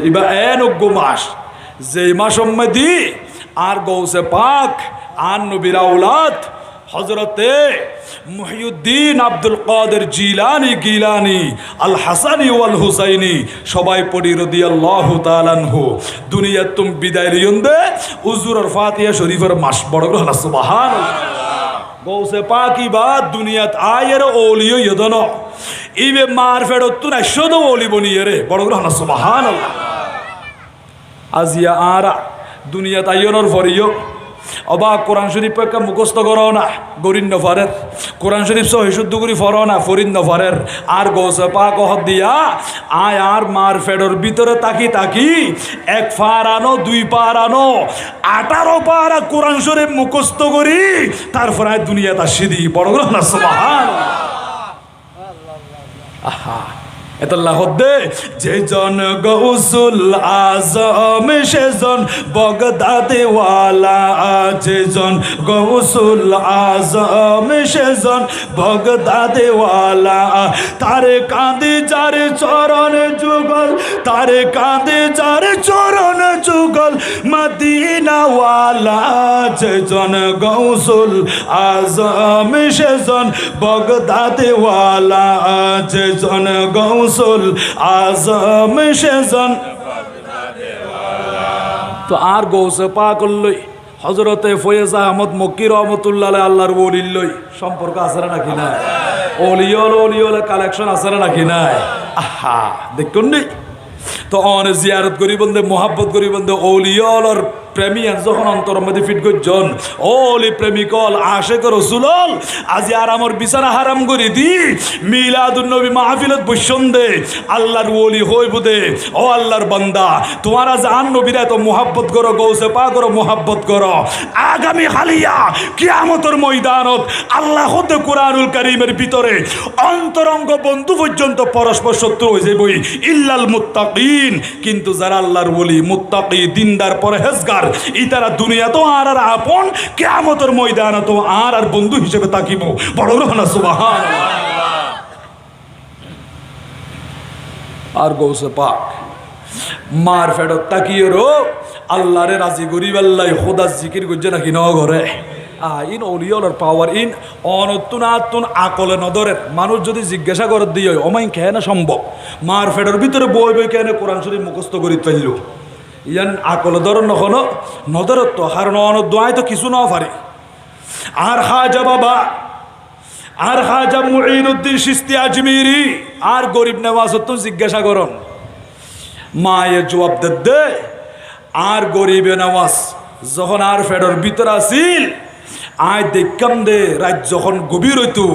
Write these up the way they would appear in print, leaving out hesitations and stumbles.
ইবা এনজ্ঞ মাস যে মাস মধ্যে আর গৌসে পাক আর নবীর আওলাদ হযরতে মুহিউদ্দিন আব্দুল কাদের জিলানী গিলানী আল হাসানী ওয়াল হুসাইনী সবাই পড়ি রাদিয়াল্লাহু তাআলা আনহু দুনিয়াত তুম বিদায় লিয়ন্দে হুজুরের ফাতিহা শরীফের মাস বড় গ্রহণ সুবহানাল্লাহ গৌসে পাক ইবা দুনিয়াত আয়ের ওলিও ইদন ইবে মার ফেরত না শুধ ওলি বনিয়ে রে বড় গ্রহণ সুবহানাল্লাহ আজিয়া আরা দুনিয়াত আইয়নর ফরিও অবা কোরআন শরীফ পাকা মুখস্থ করো না গরিন নফারের কোরআন শরীফ সহ শুদ্ধ করি ফরো না ফরিন নফারের আর গৌসে পাক হদ দিয়া আয় আর মার ফেডর ভিতরে তাকি তাকি এক ফারানো দুই পারানো 18 পারা কোরআন শরীফ মুখস্থ করি তারপর আয় দুনিয়াত আসিদি বড় না সুবহানাল্লাহ আহা এতাল্লাহ দে যেজন গৌসুল আজম সেজন বগদাদে ওয়ালা যেজন গৌসুল আজম সেজন বগদাদে ওয়ালা তারে কাঁদে যারে চরণ যুগল তারে কাঁদে যারে চরণ যুগল মদিনা ওয়ালা যেজন গৌসুল আজম সেজন বগদাদে ওয়ালা যেজন গৌসুল আজম সেজন তো আর গৌসে পাক লই হযরতে ফয়েজ আহমদ মক্কি রহমাতুল্লাহ আল্লাহর ওলির লই সম্পর্ক আছে নাকি না ওলিয়ল কালেকশন আছে নাকি না আহা দেখুন নি তো অনে জিয়ারত করি বন্ধে মোহাব্বত করি বন্ধে ওলিয়লর প্রেমিয়ান যখন অন্তর মধ্যে ফিট করছেন ওলি প্রেমিকল আশেক রসুলল আজি আর আমার বিছানা হারাম করে দি মিলাদুন নবী মাহফিলত বসন দে আল্লাহর ওলি হইব দে ও আল্লাহর বান্দা তোমারা জান নবীরা তো মোহাব্বত করো গৌসে পা করো মোহাব্বত করো আগামী হালিয়া কিয়ামতের ময়দানত আল্লাহ হতে কোরআনুল কারীমের ভিতরে অন্তরঙ্গ বন্ধু পর্যন্ত পরস্পর শত্রু হয়ে যাবে ইল্লাল মুত্তাকিন কিন্তু যারা আল্লাহর ওলি মুত্তাকি দিনদার পরহেজগার ইতারা দুনিয়া তো আর আপন কিয়ামতের ময়দানে তো আর বন্ধু হিসেবে তাকিব বড় না সুবহানাল্লাহ আর গৌসে পাক মার ফেডত তাকিয়ে রো আল্লাহরে রাজি করি বেল্লাই খোদা জিকির করছে নাকি ন ঘরে ইন ওলিয়লের পাওয়ার ইন অনতুন আতুন আকলে নদরের মানুষ যদি জিজ্ঞাসা করে দিয়ে অমাইন কেন সম্ভব মার ফেডের ভিতরে বই বই কেন কোরআন শরীফ মুখস্থ করি ফেলল ইয়ান আকলে ধর নখনো নদরত্ব কারণ অনদ্বায় তো কিছু না পারে আর খাজা বাবা আর খাজা মুঈনুদ্দিন চিশতি আজমিরি আর গরিব নওয়াজত জিজ্ঞাসা করন মায়ের জবাব দে আর গরিবে নওয়াজ যখন আর ফেডর ভিতর আসিল আয় দেখকাম দে রাত যখন গভীর হইতো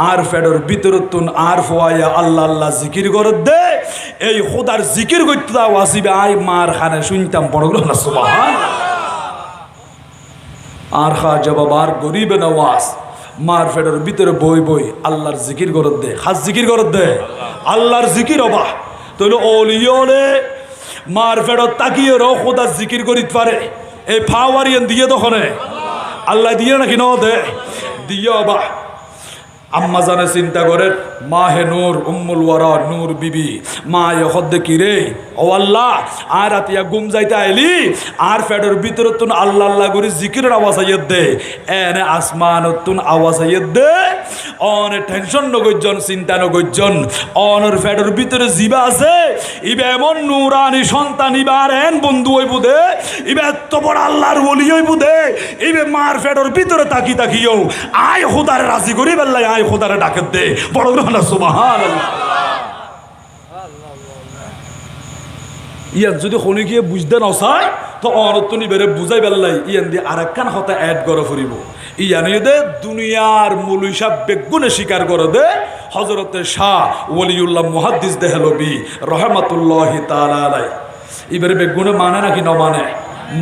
আর ফেডর ভিতরতুন আর ফোয়াইয়া আল্লাহ আল্লাহ জিকির করে দে এই খোদার জিকির করতে দাও আসিবে আয় মার খানে শুনতাম বড় না সুবহানাল্লাহ আর খাজা বাবা আর গরিবে নওয়াজ মার ফেডর ভিতরে বই বই আল্লাহর জিকির করে দে খাস জিকির করে দে আল্লাহর জিকির অবা তাহলে ওলিয়লে মার ফেডর তাকিয়ে রো খোদার জিকির করিতে পারে এই ফাওয়ারিয়ান দিয়ে দখনে আল্লাহ দিয়ে নাকি ন দে দিয়ে অবা আম্মা জানে চিন্তা করেন মা হে নূর উম্মুল ওয়ারা নূর বিবি মা হদ্দে কি রে ও আল্লাহ আর আতিয়া গুম যাইতে আইলি আর ফেডর ভিতরতুন আল্লাহ আল্লাহ করে জিকিরের আওয়াজ আইয়ে দে এনে আসমানতুন আওয়াজ আইয়ে দে অনে টেনশন নগজন চিন্তা নগজন অনর ফেডর ভিতরে জিবা আছে ইবে এমন নূরানি সন্তান ইবার এন বন্ধু হইব দে ইবে এত বড় আল্লাহর ওলি হইব দে ইবে মার ফেডর ভিতরে তাকি তাকিও আয় খোদার রাজি করি বেল্লাই আয় খোদারে ডাকে দে বড় না সুবহানাল্লাহ ইয়ান যদি খনি গিয়ে বুঝতে নসায় তো অনতনি বেরে বুঝাই বেল্লাই ইয়ান দিয়ে আরেকখান হতা অ্যাড করে ফুরিব ইয়ানি দে দুনিয়ার মৌলভী সাহেব বেগুনে স্বীকার করে দে হযরতে শাহ ওলিউল্লাহ মুহাদ্দিস দেহলভী রহমাতুল্লাহি তাআলা আলাইহি এবারে বেগুনে মানে নাকি ন মানে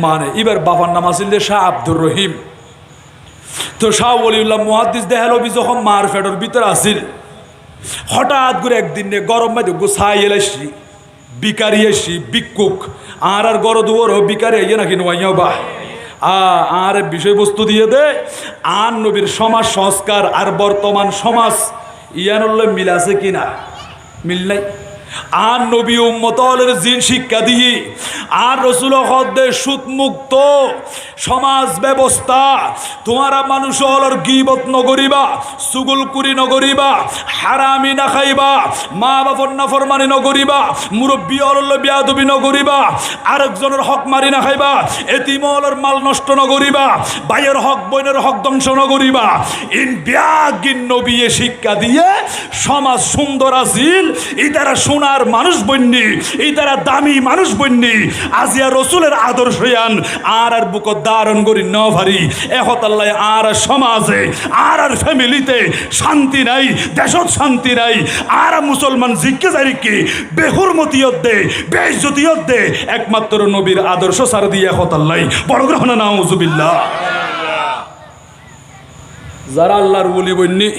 মানে এবার বাবার নাম আছিল শাহ আব্দুর রহিম তো শাহ ওলিউল্লাহ মুহাদ্দিস দেহলভী যখন মার ফেডর ভিতরে আসিল হঠাৎ করে একদিন গরম মাঝে গোসাই এলাইছি বিকারি এসি বিক্ষুক আর গড় দুয়ার বিকারি আইয়ে নাকি নোয়াইয়া বা আর বিষয়বস্তু দিয়ে দে আর নবীর সমাজ সংস্কার আর বর্তমান সমাজ ইয়ানুল্লাহ মিল আছে কিনা মিল নাই আর নবী উম্মতের জিন শিক্ষা দিয়ে আর রসুল হদ্দে সুদ মুক্ত সমাজ ব্যবস্থা তোমারা মানুষ হলর গীবত নগরিবা সুগুলকুরি নগরিবা হারামি না খাইবা মা বাপর নাফরমানি নগরিবা মুরব্বী হল বিয়াদবি নগরিবা আরেকজনের হক মারি না খাইবা এতিম হলর মাল নষ্ট নগরিবা ভাইয়ের হক বোনের হক ধ্বংস নগরিবা ইন ব্যাগিন নবী শিক্ষা দিয়ে সমাজ সুন্দর আছিল ইতারা সোনার মানুষ বন্যি ইতারা দামি মানুষ বন্যি আজিয়া রসুলের আদর্শ ইয়ান আর বুক ধারণ করি নভারি একতাল্লাই আর সমাজে আর ফ্যামিলিতে শান্তি নাই দেশত শান্তি নাই আর মুসলমান জিজ্ঞে যারিকি বেহুরমতিয়ত দে বেইজ্জতিয়ত দে একমাত্র নবীর আদর্শ সার দিয়ে একতাল্লাই বড় গ্রহণ নাউজুবিল্লাহ। যারা আল্লাহর ওলি বন্যি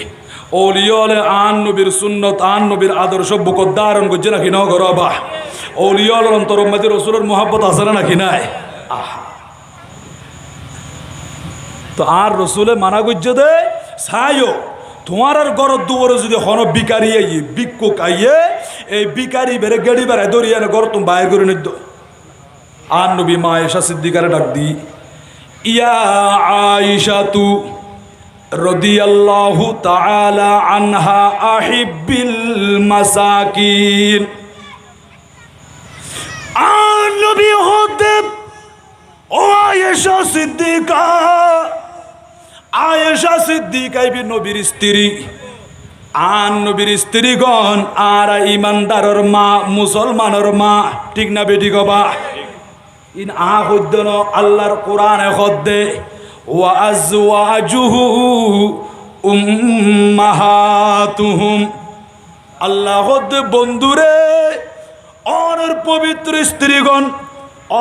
ওলিয়লে আন নবীর সুন্নত আন নবীর আদর্শ বুক ধারণ করছে নাকি ন গরবা ওলিয়লের অন্তর মধ্যে রসুলের মোহাব্বত আছে না নাকি নাই আহা তো আর রসুলে মানা করছে দে সাইও তোমার আর গরর দুয়ারে যদি হন বিকারি আইয়ে বিক্ষোক আইয়ে এই বিকারি বেড়ে গেড়ি বেড়ায় দরিয়া গর তুমি বাইর করে নিদ্য আর নবী মা আয়েশা সিদ্দিকারে ডাক দি ইয়া আয়েশা তু রাদিয়াল্লাহু তাআলা আনহা আহিব্বিল মাসাকিন আর নবী হতে ও আয়েশা সিদ্দিকা আয়েশা সিদ্দিকা বি নবীর স্ত্রী আন নবীর স্ত্রীগণ আর ইমানদারের মা মুসলমানের মা ঠিক না বেটি গবা ইন আ হদ্দন আল্লাহর কোরআনে হদ্দে ওয়া আজওয়াজুহু উম্মাহাতুহুম আল্লাহ হদ্দে বন্ধুরে অনর পবিত্র স্ত্রীগণ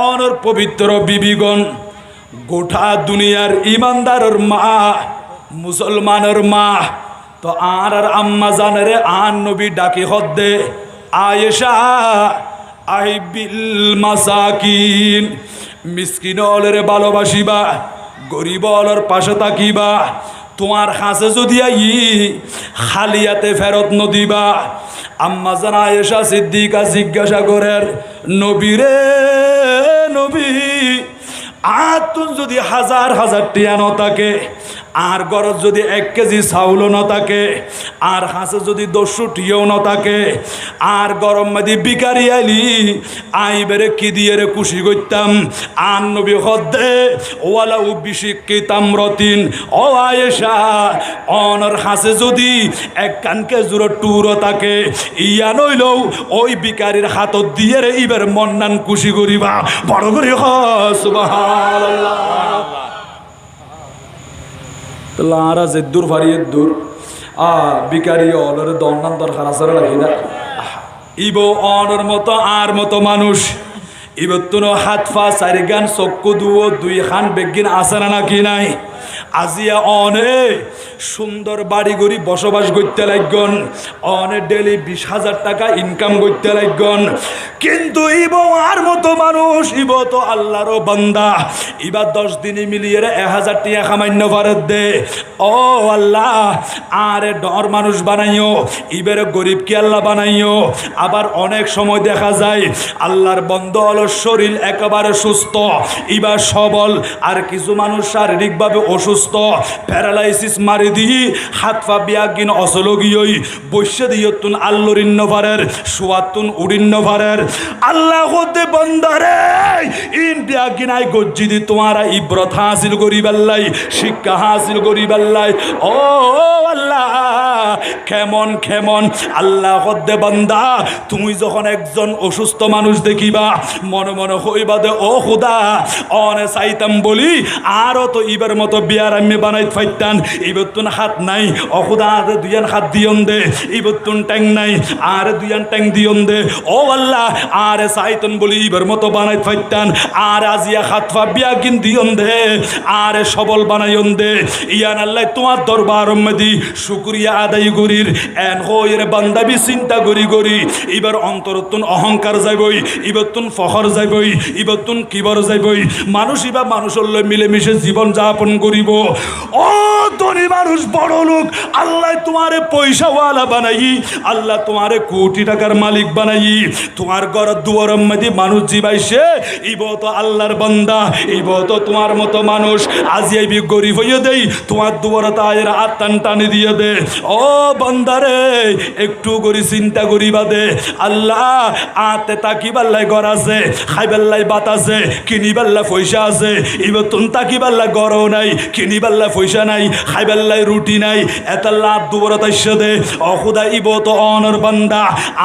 অনর পবিত্র বিবিগণ গোটা দুনিয়ার ইমানদারের মা মুসলমানের মা তো আর আম্মা জানে আন নবী ডাকি হদ্দে আয়েশা আহিবিল মাসাকিন মিসকিন অলরে ভালোবাসিবা গরিব অলর পাশে থাকিবা তোমার হাসে যদি আই খালিয়াতে ফেরত নদিবা আম্মা জানা আয়েশা সিদ্দিকা জিজ্ঞাসা করেন নবীরে নবী আর তুন যদি হাজার হাজার টিয়া ন থাকে আর গরজ যদি 1 কেজি চাউলও ন থাকে আর হাঁসে যদি 200 টিয়াও ন থাকে আর গরম মাদি বিকারি আইলি আইবেরে কি দিয়ে রে খুশি করতাম আর নবী হদ্দে ওয়ালা উ বিশিকি তামরতিন ও আয়েশা অনর হাঁসে যদি 1 কানকে জুড়ো টুরো থাকে ইয়া নইলেও ওই বিকারির হাতত দিয়ে রে ইবের মন্নান খুশি করিবা বড় করে সুবহানাল্লাহ লারা যে দূর ফারিয়ে দূর বিকারি অলরে দন্নান দরকার আছে রাখি না ইব অনর মতো আর মতো মানুষ ইবতুন হাত ফা 4 গান চক্ষু দুও 2 খান বেগিন আছে না নাকি নাই আজিয়া অনে সুন্দর বাড়ি গড়ি বসবাস করতে লাগন অনে ডেলি 20,000 টাকা ইনকাম করতে লাগন কিন্তু ইব আর মতো মানুষ ইব তো আল্লাহর বান্দা ইবা 10 দিনে মিলিয়ে 1000 টাকা কামাইন্য পারে দে ও আল্লাহ আরে ডর মানুষ বানাইও ইবের গরিব কি আল্লাহ বানাইও আবার অনেক সময় দেখা যায় আল্লাহর বন্ধ শরীর একেবারে সুস্থ ইবা সবল আর কিছু মানুষ শারীরিকভাবে অসুস্থ প্যারালাইসিস মারি দিই হাত পা বিয়াগিন অসলগিয়ই বৈশ্যে দিয়তুন আল্লরিন্ন পারের সোয়াতুন উড়িন্ন পারের আল্লাহ হতে বন্দারে ইন বিয়াগিন আই গজ্জি দি তোমারা ইব্রত হাসিল করিবাল্লাই শিক্ষা হাসিল করিবাল্লাই ও আল্লাহ কেমন কেমন আল্লাহ হতে বন্দা তুমি যখন একজন অসুস্থ মানুষ দেখিবা মনে মনে হইবা দে ও খুদা অনে চাইতাম বলি আরো তো ইবার মতো বিয়ার আমি বানাই ফাইতান ইবতুন হাত নাই ও খুদা আরে 2 হাত দিয়ন দে ইবতুন ট্যাং নাই আরে 2 ট্যাং দিয়ন দে ও আল্লাহ আরে চাইতন বলি ইবার মতো বানাই ফাইতান আর আজিয়া হাত পা বিয়া কিন দিয়ন দে আরে সবল বানাইন দে ইয়ান আল্লাহ তোমার দরবার মধ্যে শুকরিয়া আদায় করির এন হইর বান্দাবি চিন্তা করি করি এবার অন্তরতুন অহংকার যাইবই ইবতুন ফখর যাইবই ইবতুন কিবর যাইবই মানুষ ইবা মানুষের মিলেমিশে জীবন যাপন করিব ও ধনী মানুষ বড় লোক আল্লাহ তোমারে পয়সাওয়ালা বানাই, আল্লাহ তোমারে কোটি টাকার মালিক বানাই, তোমার ঘর দুয়ারের মধ্যে মানুষ জিবাইছে, ইব তো আল্লাহর বান্দা, ইব তো তোমার মতো মানুষ। আজ এই গরিব হইয়া দেই, তোমার দুয়ারে তায়ের আত্মান টানি দিয়ে দে। ও বান্দারে একটু করি চিন্তা করিবা দে, আল্লাহ আতে তাকিবাল্লাই ঘর আছে, খাইবাল্লাই বাত আছে, কিনিবাল্লা পয়সা আছে, ইব তুন তাকিবাল্লা ঘরও নাই, কিনিবাল্লা পয়সা নাই, খাইবাল্লাই রুটি নাই, এত লাভ দুয়ারে তাইছে দে। ও খুদা ইব তো অনর বান্দা,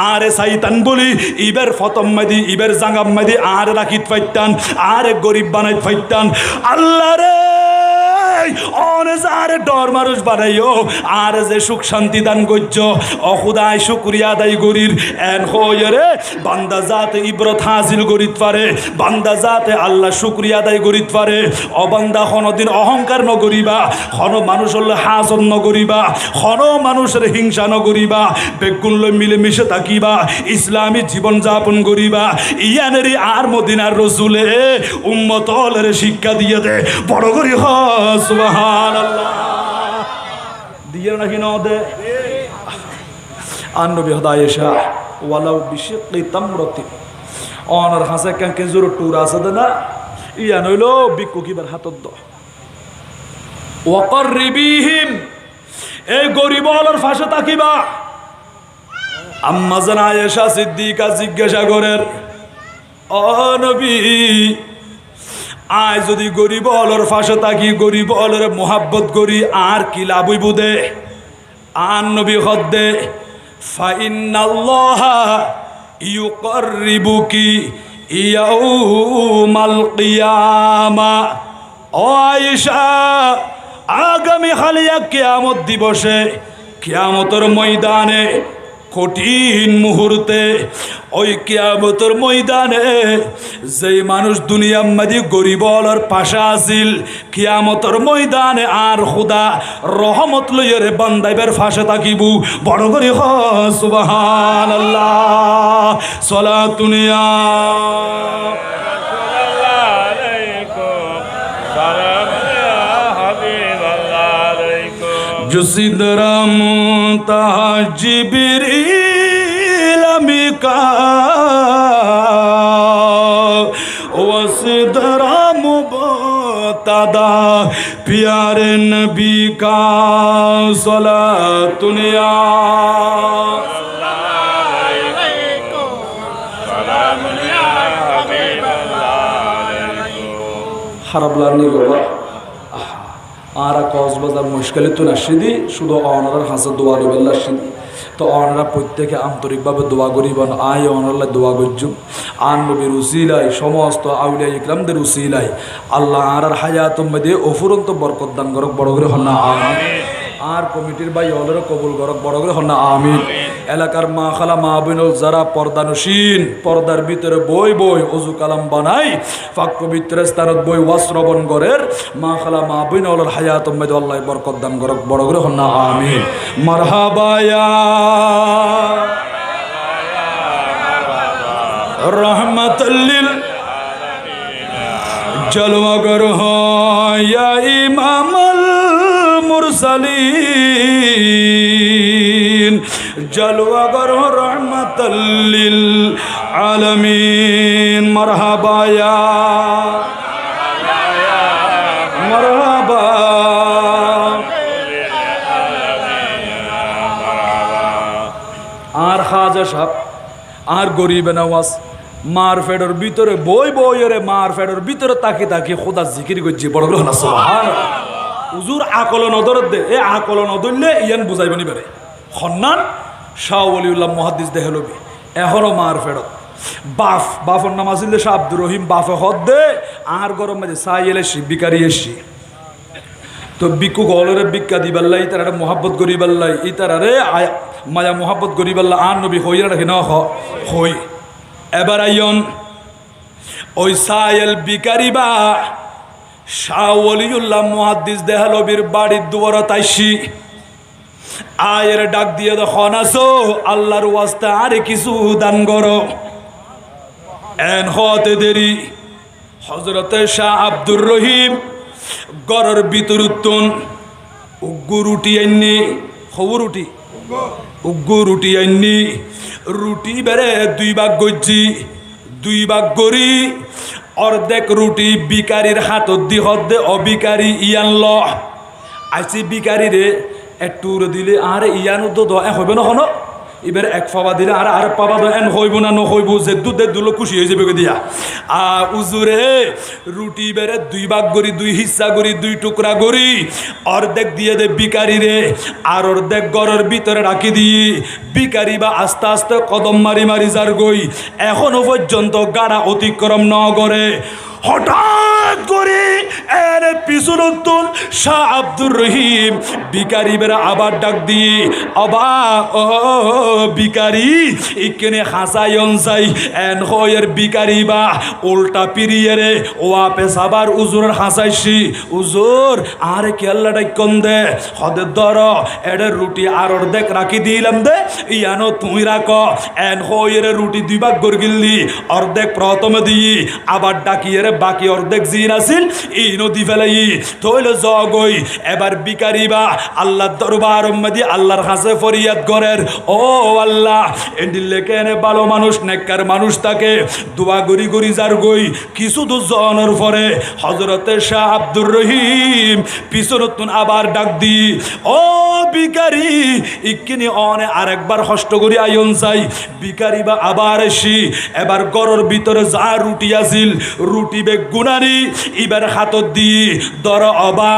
আরে সাইতান বলি ইবের ফতম মাদি ইবের জাঙ্গাম মাদি আর রাখিত ফাইতান, আরে গরিব বানাইত ফাইতান। আল্লাহ রে অনেক ডর মানুষ বানাইও, আর যে সুখ শান্তি দান করছ অখুদায় শুক্রিয়া আদায় করির এন হয়ে বান্দা যাতে ইব্রত হাসিল করিত পারে, বান্দা যাতে আল্লাহ শুক্রিয়া আদায় করিত পারে। অবান্দা কোনোদিন অহংকার নগরিবা, কোনো মানুষ হলে হাসন নগরিবা, কোনো মানুষের হিংসা নগরিবা, বেগুন লই মিলেমিশে থাকিবা, ইসলামী জীবন যাপন করিবা। ইয়ানেরই আর মদিনার রসুলে উম্মতলের শিক্ষা দিয়ে দে, বড় করি হ সুবহানাল্লাহ দিয়ে নাকি ন দে। আর নবী হদায়েশা ওয়ালাউ বিশিক্কি তামরাতি অনার হাসে কেন কেজুর টুর আছে দে না, ইয়া নইল বিকু কিবার হাতত দ ওয়াকরিবিহিম, এই গরিব হলর ফাঁসে তাকিবা। আম্মা জান আয়েশা সিদ্দিকা জিজ্ঞাসা করেন, ও নবী আয় যদি গরিব হলর ফাঁসে থাকি, গরিব হলর মোহাব্বত করি, আর কি লাভ হইব দে? আন নবী হদ্দে ফাইন্নাল্লাহা ইউকাররিবুকি ইয়াউমাল কিয়ামা। ও আয়েশা আগামী হালিয়া কিয়ামত দিবসে, কিয়ামতের ময়দানে, কঠিন মুহূর্তে, ওই কিয়ামতের ময়দানে যেই মানুষ দুনিয়ার মাঝে গরিব হলর পাশা আছিল, কিয়ামতের ময়দানে আর খুদা রহমত লইয়ের বান্দাইবের ফাঁসে থাকিবু। বড় করে হ সুবহানাল্লাহ সালাতুনিয়া जुसिदरा मुंतहा जिब्रील अमिका वसिदरा मुबतदा प्यारे नबी का सलातुनिया हरबलानी बाबा आरा কক্সবাজার মুশকিলে তো নাশিদি শুধু অনারার হাসে দোয়া রইবেন নাশিদি। তো অনারা প্রত্যেকে আন্তরিকভাবে দোয়া করিবেন, আয় অনারাল্লাহ দোয়া করছুম। আর নবীর উসিলাই সমস্ত আউলিয়া ইকরামদের উসিলাই আল্লাহ আর হায়াতুম মধ্যে অফুরন্ত বরকত দান করক, বড় করে হন্না আমিন। আর কমিটির ভাই হলেরও কবুল করক, বড় করে হন্না আমিন। এলাকার মা খালা মা বোন যারা পর্দানসীন, পর্দার ভিতরে বই বই অজু কালাম বানাই, ফাঁক পবিত্র স্থানত বই ওয়াশ্রবণ করের মা খালা মা বোন হলের হায়াত মেদ আল্লাহ বরকত দান করক, বড় করে হন্না আমিন। মারহাবায়া রহমাতুল্লিল জলওয়াগর ইয়া ইমামুল মুরসালিন জলওয়াগর রহমাতুল্লিল আলামিন। মারহাবা ইয়া মারহাবা আর খাজা সাহেব আর গরিব নওয়াজ মার ফেডর ভিতরে বই বইরে মার ফেডর ভিতরে তাকি তাকি খোদা জিকির করছে, বড় করে না সুবহানাল্লাহ। হুজুর আকল নদর দে, এ আকল নদরলে ইয়ান বুঝাইব নি পারে। খন্নান শাহ ওলিউল্লাহ মুহাদ্দিস দেহলবি এখনো মার ফেডত বাফর নাম আসিল শাহ আব্দুর রহিম বাফে হদ দে আর গরম মাঝে সাই এলে বিকারি এসি তো বিকু গলরে বিক্কা দিবাল্লাই তারা মোহাব্বত করিবাল্লাই ই তারারে মায়া মোহাব্বত করিবাল্লা আর নবী হইয়া রাখি না হই। এবার আইন ওই সাইল বিকারিবা শাহ ওলিউল্লাহ মুহাদ্দিস দেহলবির বাড়ির দুয়ারে তাইসি আয়ের ডাক দিয়ে দখন আসো আল্লাহর ওয়াস্তে আরে কিছু দান করো। এন হতে দেরি হযরতে শাহ আব্দুর রহিম গরর ভিতর উত্তন উগ্গু রুটি আইনি খবর রুটি উগ্গু রুটি আইনি রুটি বেড়ে 2 ভাগ গজ্জি 2 ভাগ গড়ি অর্ধেক রুটি বিকারির হাতত দি হদ্দে অবিকারি ইয়ানল আইসি বিকারি রে একটু দিলে আর ইয়ানো তো হবে না হনো এবার এক পাবা দিলে আর আর পাবা এন হইব না নহইব যে দুধের দুলো খুশি হয়ে যাবে দিয়া উজুরে রুটি বেড়ে 2 ভাগ করি 2 হিস্সা করি 2 টুকরা করি অর্ধেক দিয়ে দে বিকারি রে আর অর্ধেক ঘরের ভিতরে রাখি দিই বিকারি বা আস্তে আস্তে কদম মারি মারি যার গই এখনো পর্যন্ত গাড়া অতিক্রম ন করে হঠাৎ করে এর পিছনতুন শাহ আব্দুর রহিম বিকারি বেড়া আবার ডাক দিয়ে অবা ও বিকারি ইকেনে হাসায়ন যাই এন হয়ের বিকারি বা উল্টা পিরিয়ে রে ও আপে সাবার উজুরের হাসাইছি উজুর আর কেল্লা ডাইকন দে হদের ধর এডের রুটি আর অর্ধেক রাখি দিলাম দে ইয়ানো তুই রাখ এন হয়ের রুটি 2 ভাগ করে গিল্লি অর্ধেক প্রথমে দিই আবার ডাকিয়ে বাকি অর্ধেক জিন আসিল এই নদী ফেলাই তৈল জগই এবার বিকারি বা আল্লাহর দরবার মধ্যে আল্লাহর কাছে ফরিয়াদ করেন ও আল্লাহ এন্ডিলে কেনে ভালো মানুষ নেককার মানুষ তাকে দোয়া গরি গরি যার গই কিছু দূর জনের পরে হযরতে শাহ আব্দুর রহিম পিছনতুন আবার ডাক দি ও বিকারি ইকিনি অনে আরেকবার কষ্ট করি আয়ন যাই বিকারি বা আবার এসি এবার গরর ভিতরে যা রুটি আছিল রুটি গুনারি এবার হাতত দি দর অবা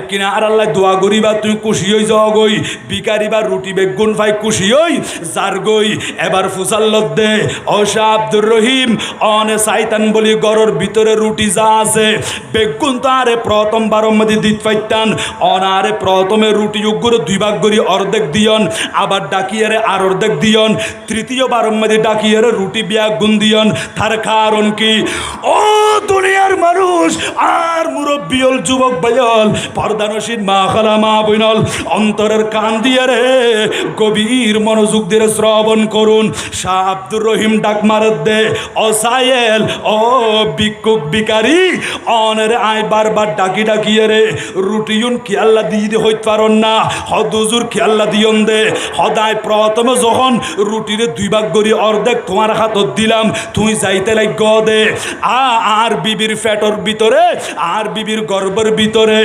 কিনা আর আল্লাহ দোয়া করিবা তুই খুশি হই যাও গই বিকারি বা রুটি বেগুন ভাই খুশি হই যার গই এবার ফুসাল্লত দে ও শাহ আব্দুর রহিম অনে সাইতান বলি গরর ভিতরে রুটি যা আছে বেগুন তো আরে প্রথমবার মধ্যে দিত পাইতান অনারে প্রথমে রুটি উগ্র 2 ভাগ করি অর্ধেক দিয়ন আবার ডাকিয়ারে আর অর্ধেক দিয়ন তৃতীয়বার মধ্যে ডাকিয়ারে রুটি বেগুন দিয়ন তার কারণ কি ও দুনিয়ার মানুষ আর মুরব্বিয়ল যুবক ভাইয়ল পর্দানসীন মা খালা মা বইনল অন্তরের কান দিয়ে রে গভীর মনোযোগ দিয়ে শ্রবণ করুন শাহ আব্দুর রহিম ডাক মারত দে ও সায়েল ও বিকুক বিকারি অনের আয় বারবার ডাকি ডাকিয়ে রে রুটিউন কি আল্লাহ দিয়ে হইতে পারন না হদুজুর কি আল্লাহ দিয়ন দে হদায় প্রথমে যখন রুটিরে 2 ভাগ করি অর্ধেক তোমার হাতত দিলাম তুই যাইতে লাগ দে আর বিবির ফেটর ভিতরে আর বিবির গর্ভের ভিতরে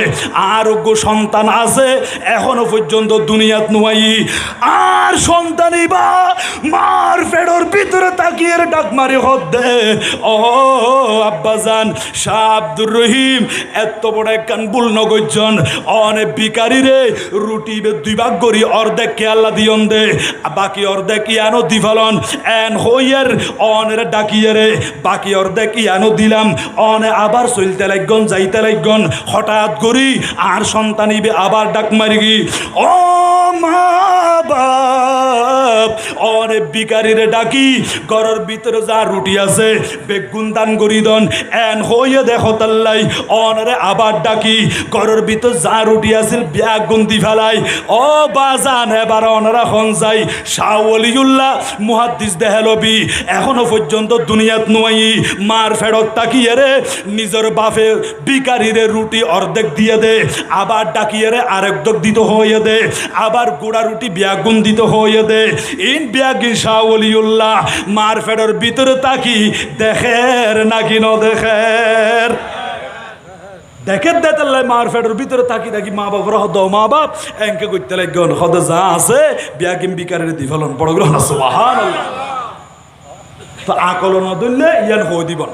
আর গো সন্তান আছে এখনো পর্যন্ত দুনিয়াত নুয়াই আর সন্তানই বা মার ফেটর ভিতরে তাকিয়ে ডাক মারি হদ্দে ও আব্বাজান শাহ আব্দুর রহিম এত বড় একখান ভুল নগজন অনে বিকারি রে রুটি 2 ভাগ করি অর্ধেক কে আল্লাহ দিয়ন দে বাকি অর্ধেক ইয়ানো দিফালন এন হইয়ের অনের ডাকিয়ে রে বাকি অর্ধেক ইয়ানো দিলাম অনে আবার চলতে লাগন যাইতে লাগন হঠাৎ করি আর সন্তানিবে আবার ডাক মারি গি ও মা বাপ অনে বিকারিরে ডাকি ঘরের ভিতরে যা রুটি আছে বেগুন দান করি দন এন হইয়ে দেখো তাল্লাই অনরে আবার ডাকি ঘরের ভিতর যা রুটি আছিল বেগুন দি ফেলাই ও বাজান এবার অনরা খন যাই শাহ ওলিউল্লাহ মুহাদ্দিস দেহলবি এখনো পর্যন্ত দুনিয়াত নুয়াই মার ফেরত তাকিয়ে রে নিজের বাপে বিকারিরে রুটি অর্ধেক দিয়ে দে আবার ডাকিয়ে রে আরেকদক দিতে হয়ে দে আবার গোড়া রুটি বেগুন দিতে হয়ে they in baggy Shah Oliullah মার ফেরর ভিতরে তাকি দেখের নাকি ন দেখের দেখে দেতাল্লাই মার ফেটের ভিতরে তাকি দেখি মা বাবার হদ মা বাপ এনকে করতে লাগন হদে যা আছে বিয়াকিম বিকারের দি ফেলন বড় গ্রহণ সুবহানাল্লাহ তো আকল ন দিলে ইয়ান হই দিবন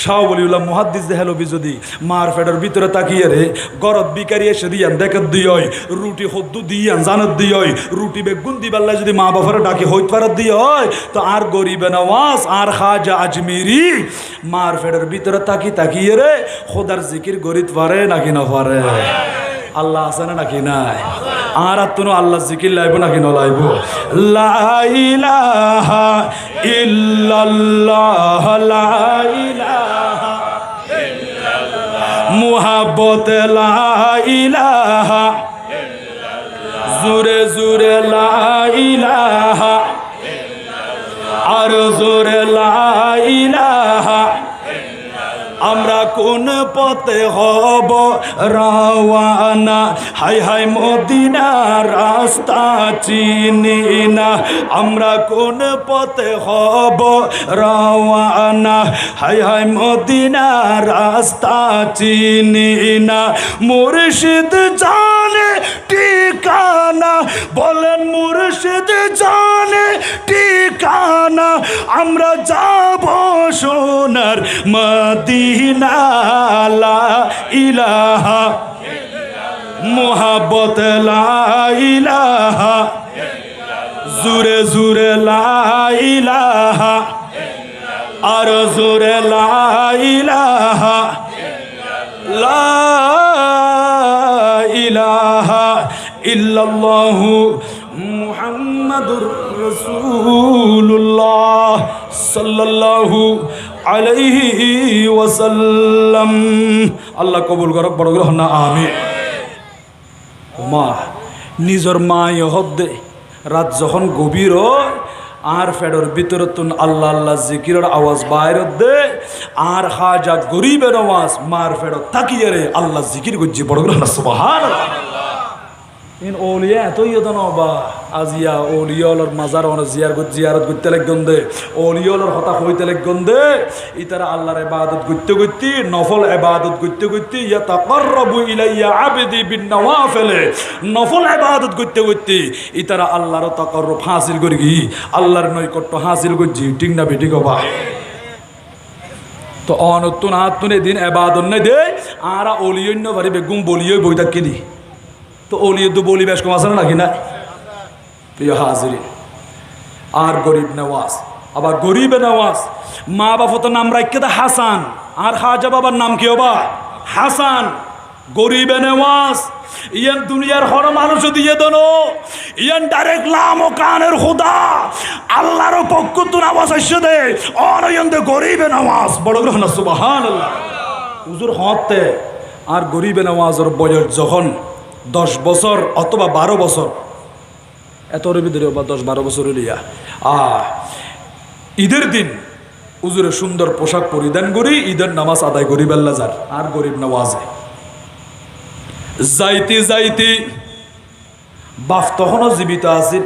শাহ ওলিউল্লাহ মুহাদ্দিস দেহলবি যদি মার ফেটের ভিতরে তাকিয়ে রে গরত বিকারি এসে দিয়ান দেখে দিয়ই রুটি হদ্দু দিয়ান জানত দিয়ই রুটি বেগুন দিবাল্লা যদি মা বাবার ডাকি হইত পারাত দিয়ই তো আর গরিবে নওয়াজ আর খাজা আজমিরি মার ফেটের ভিতরে তাকিয়ে রে খোদার জিকির গরিত পারে নাকি না পারে আল্লাহ আছে না নাকি নাই আর তুনো আল্লাহ জিকির লাইব নাকি ন লাইব লা ইলাহা ইল্লাল্লাহ লা ইলাহা ইল্লাল্লাহ মুহাব্বত লা ইলাহা ইল্লাল্লাহ জোরে জোরে লা ইলাহা ইল্লাল্লাহ আর জোরে লা ইলাহা ইল্লাল্লাহ আমরা কোন পথে হব রওয়ানা হায় হায় মদিনার রাস্তা চিনি না আমরা কোন পথে হব রওয়ানা হায় হায় মদিনার রাস্তা চিনি না মুর্শিদ জানে ঠিকানা বলেন মুর্শিদ জানে ঠিকানা আমরা যাব সোনার মদিনা লা ইলাহা মুহাব্বত লা ইলাহা জুরে জুরে লা ইলাহা আর জুরে লা ইলাহা লা ইলাহা ইল্লাল্লাহু মুহাম্মাদুর রাসূলুল্লাহ সাল্লাল্লাহু আলাইহি ওয়াসাল্লাম। আল্লাহ কবুল করক, বড় গ্রহণ না আমিন। মা নিজের মা হদ্দে রাত যখন গভীর আর ফেডর ভিতর তুন আল্লাহ আল্লাহ জিকিরের আওয়াজ বাইর দে আর খাজা গরিবের আওয়াজ মার ফেডর তাকিয়ে রে আল্লাহ জিকির করছি, বড় গ্রহণ সুবহানাল্লাহ। ইন ওলিয়া এতই বা আজিয়া ওলিয়লর মাজার জিয়ারত করতে লাগন দে ওলিয়লর হতা হইতে লাগন দে ইতারা আল্লাহর ইবাদত করতে করতে নফল ইবাদত করতে করতে ইয়াতাকাররাবু ইলাইয়া আবদি বিন নওয়াফিল নফল ইবাদত করতে করতে ইতারা আল্লাহর তাকাররুব হাসিল করি কি আল্লাহর নৈকট্য হাসিল করছি, ঠিক না বেটি গবা। তো অনতুন হাতুনে দিন ইবাদত নাই দে আরা ওলিয়ন্য বাড়ি বেগুম বলিয়ে বই থাকি তো ওলিয়ে তো বলি বেশ কম আছে নাকি না প্রিয় হাজিরিন। আর গরিব নওয়াজ আবার গরিবে নওয়াজ মা বাবা তো নাম রাখতে দা হাসান আর খাজা বাবার নাম কি হবা হাসান। গরিবে নওয়াজ ইয়ান দুনিয়ার হর মানুষ দিয়ে দনো ইয়ান ডাইরেক্ট লাম ও কানের খুদা আল্লাহর পক্ষ তো আওয়াজ আসছে দে অনয়ন দে গরিবে নওয়াজ, বড় গ্রহণ সুবহানাল্লাহ। হুজুর হতে আর গরিবে নওয়াজের বয়স যখন 10 বছর অথবা 12 বছর এতর ভিতরে বা 10-12 বছর লিয়া ঈদের দিন হুজুরে সুন্দর পোশাক পরিধান করি ঈদের নামাজ আদায় করি বেল্লা যার আর গরিব নওয়াজে যাইতে যাইতে বাপ তখনও জীবিত আছিল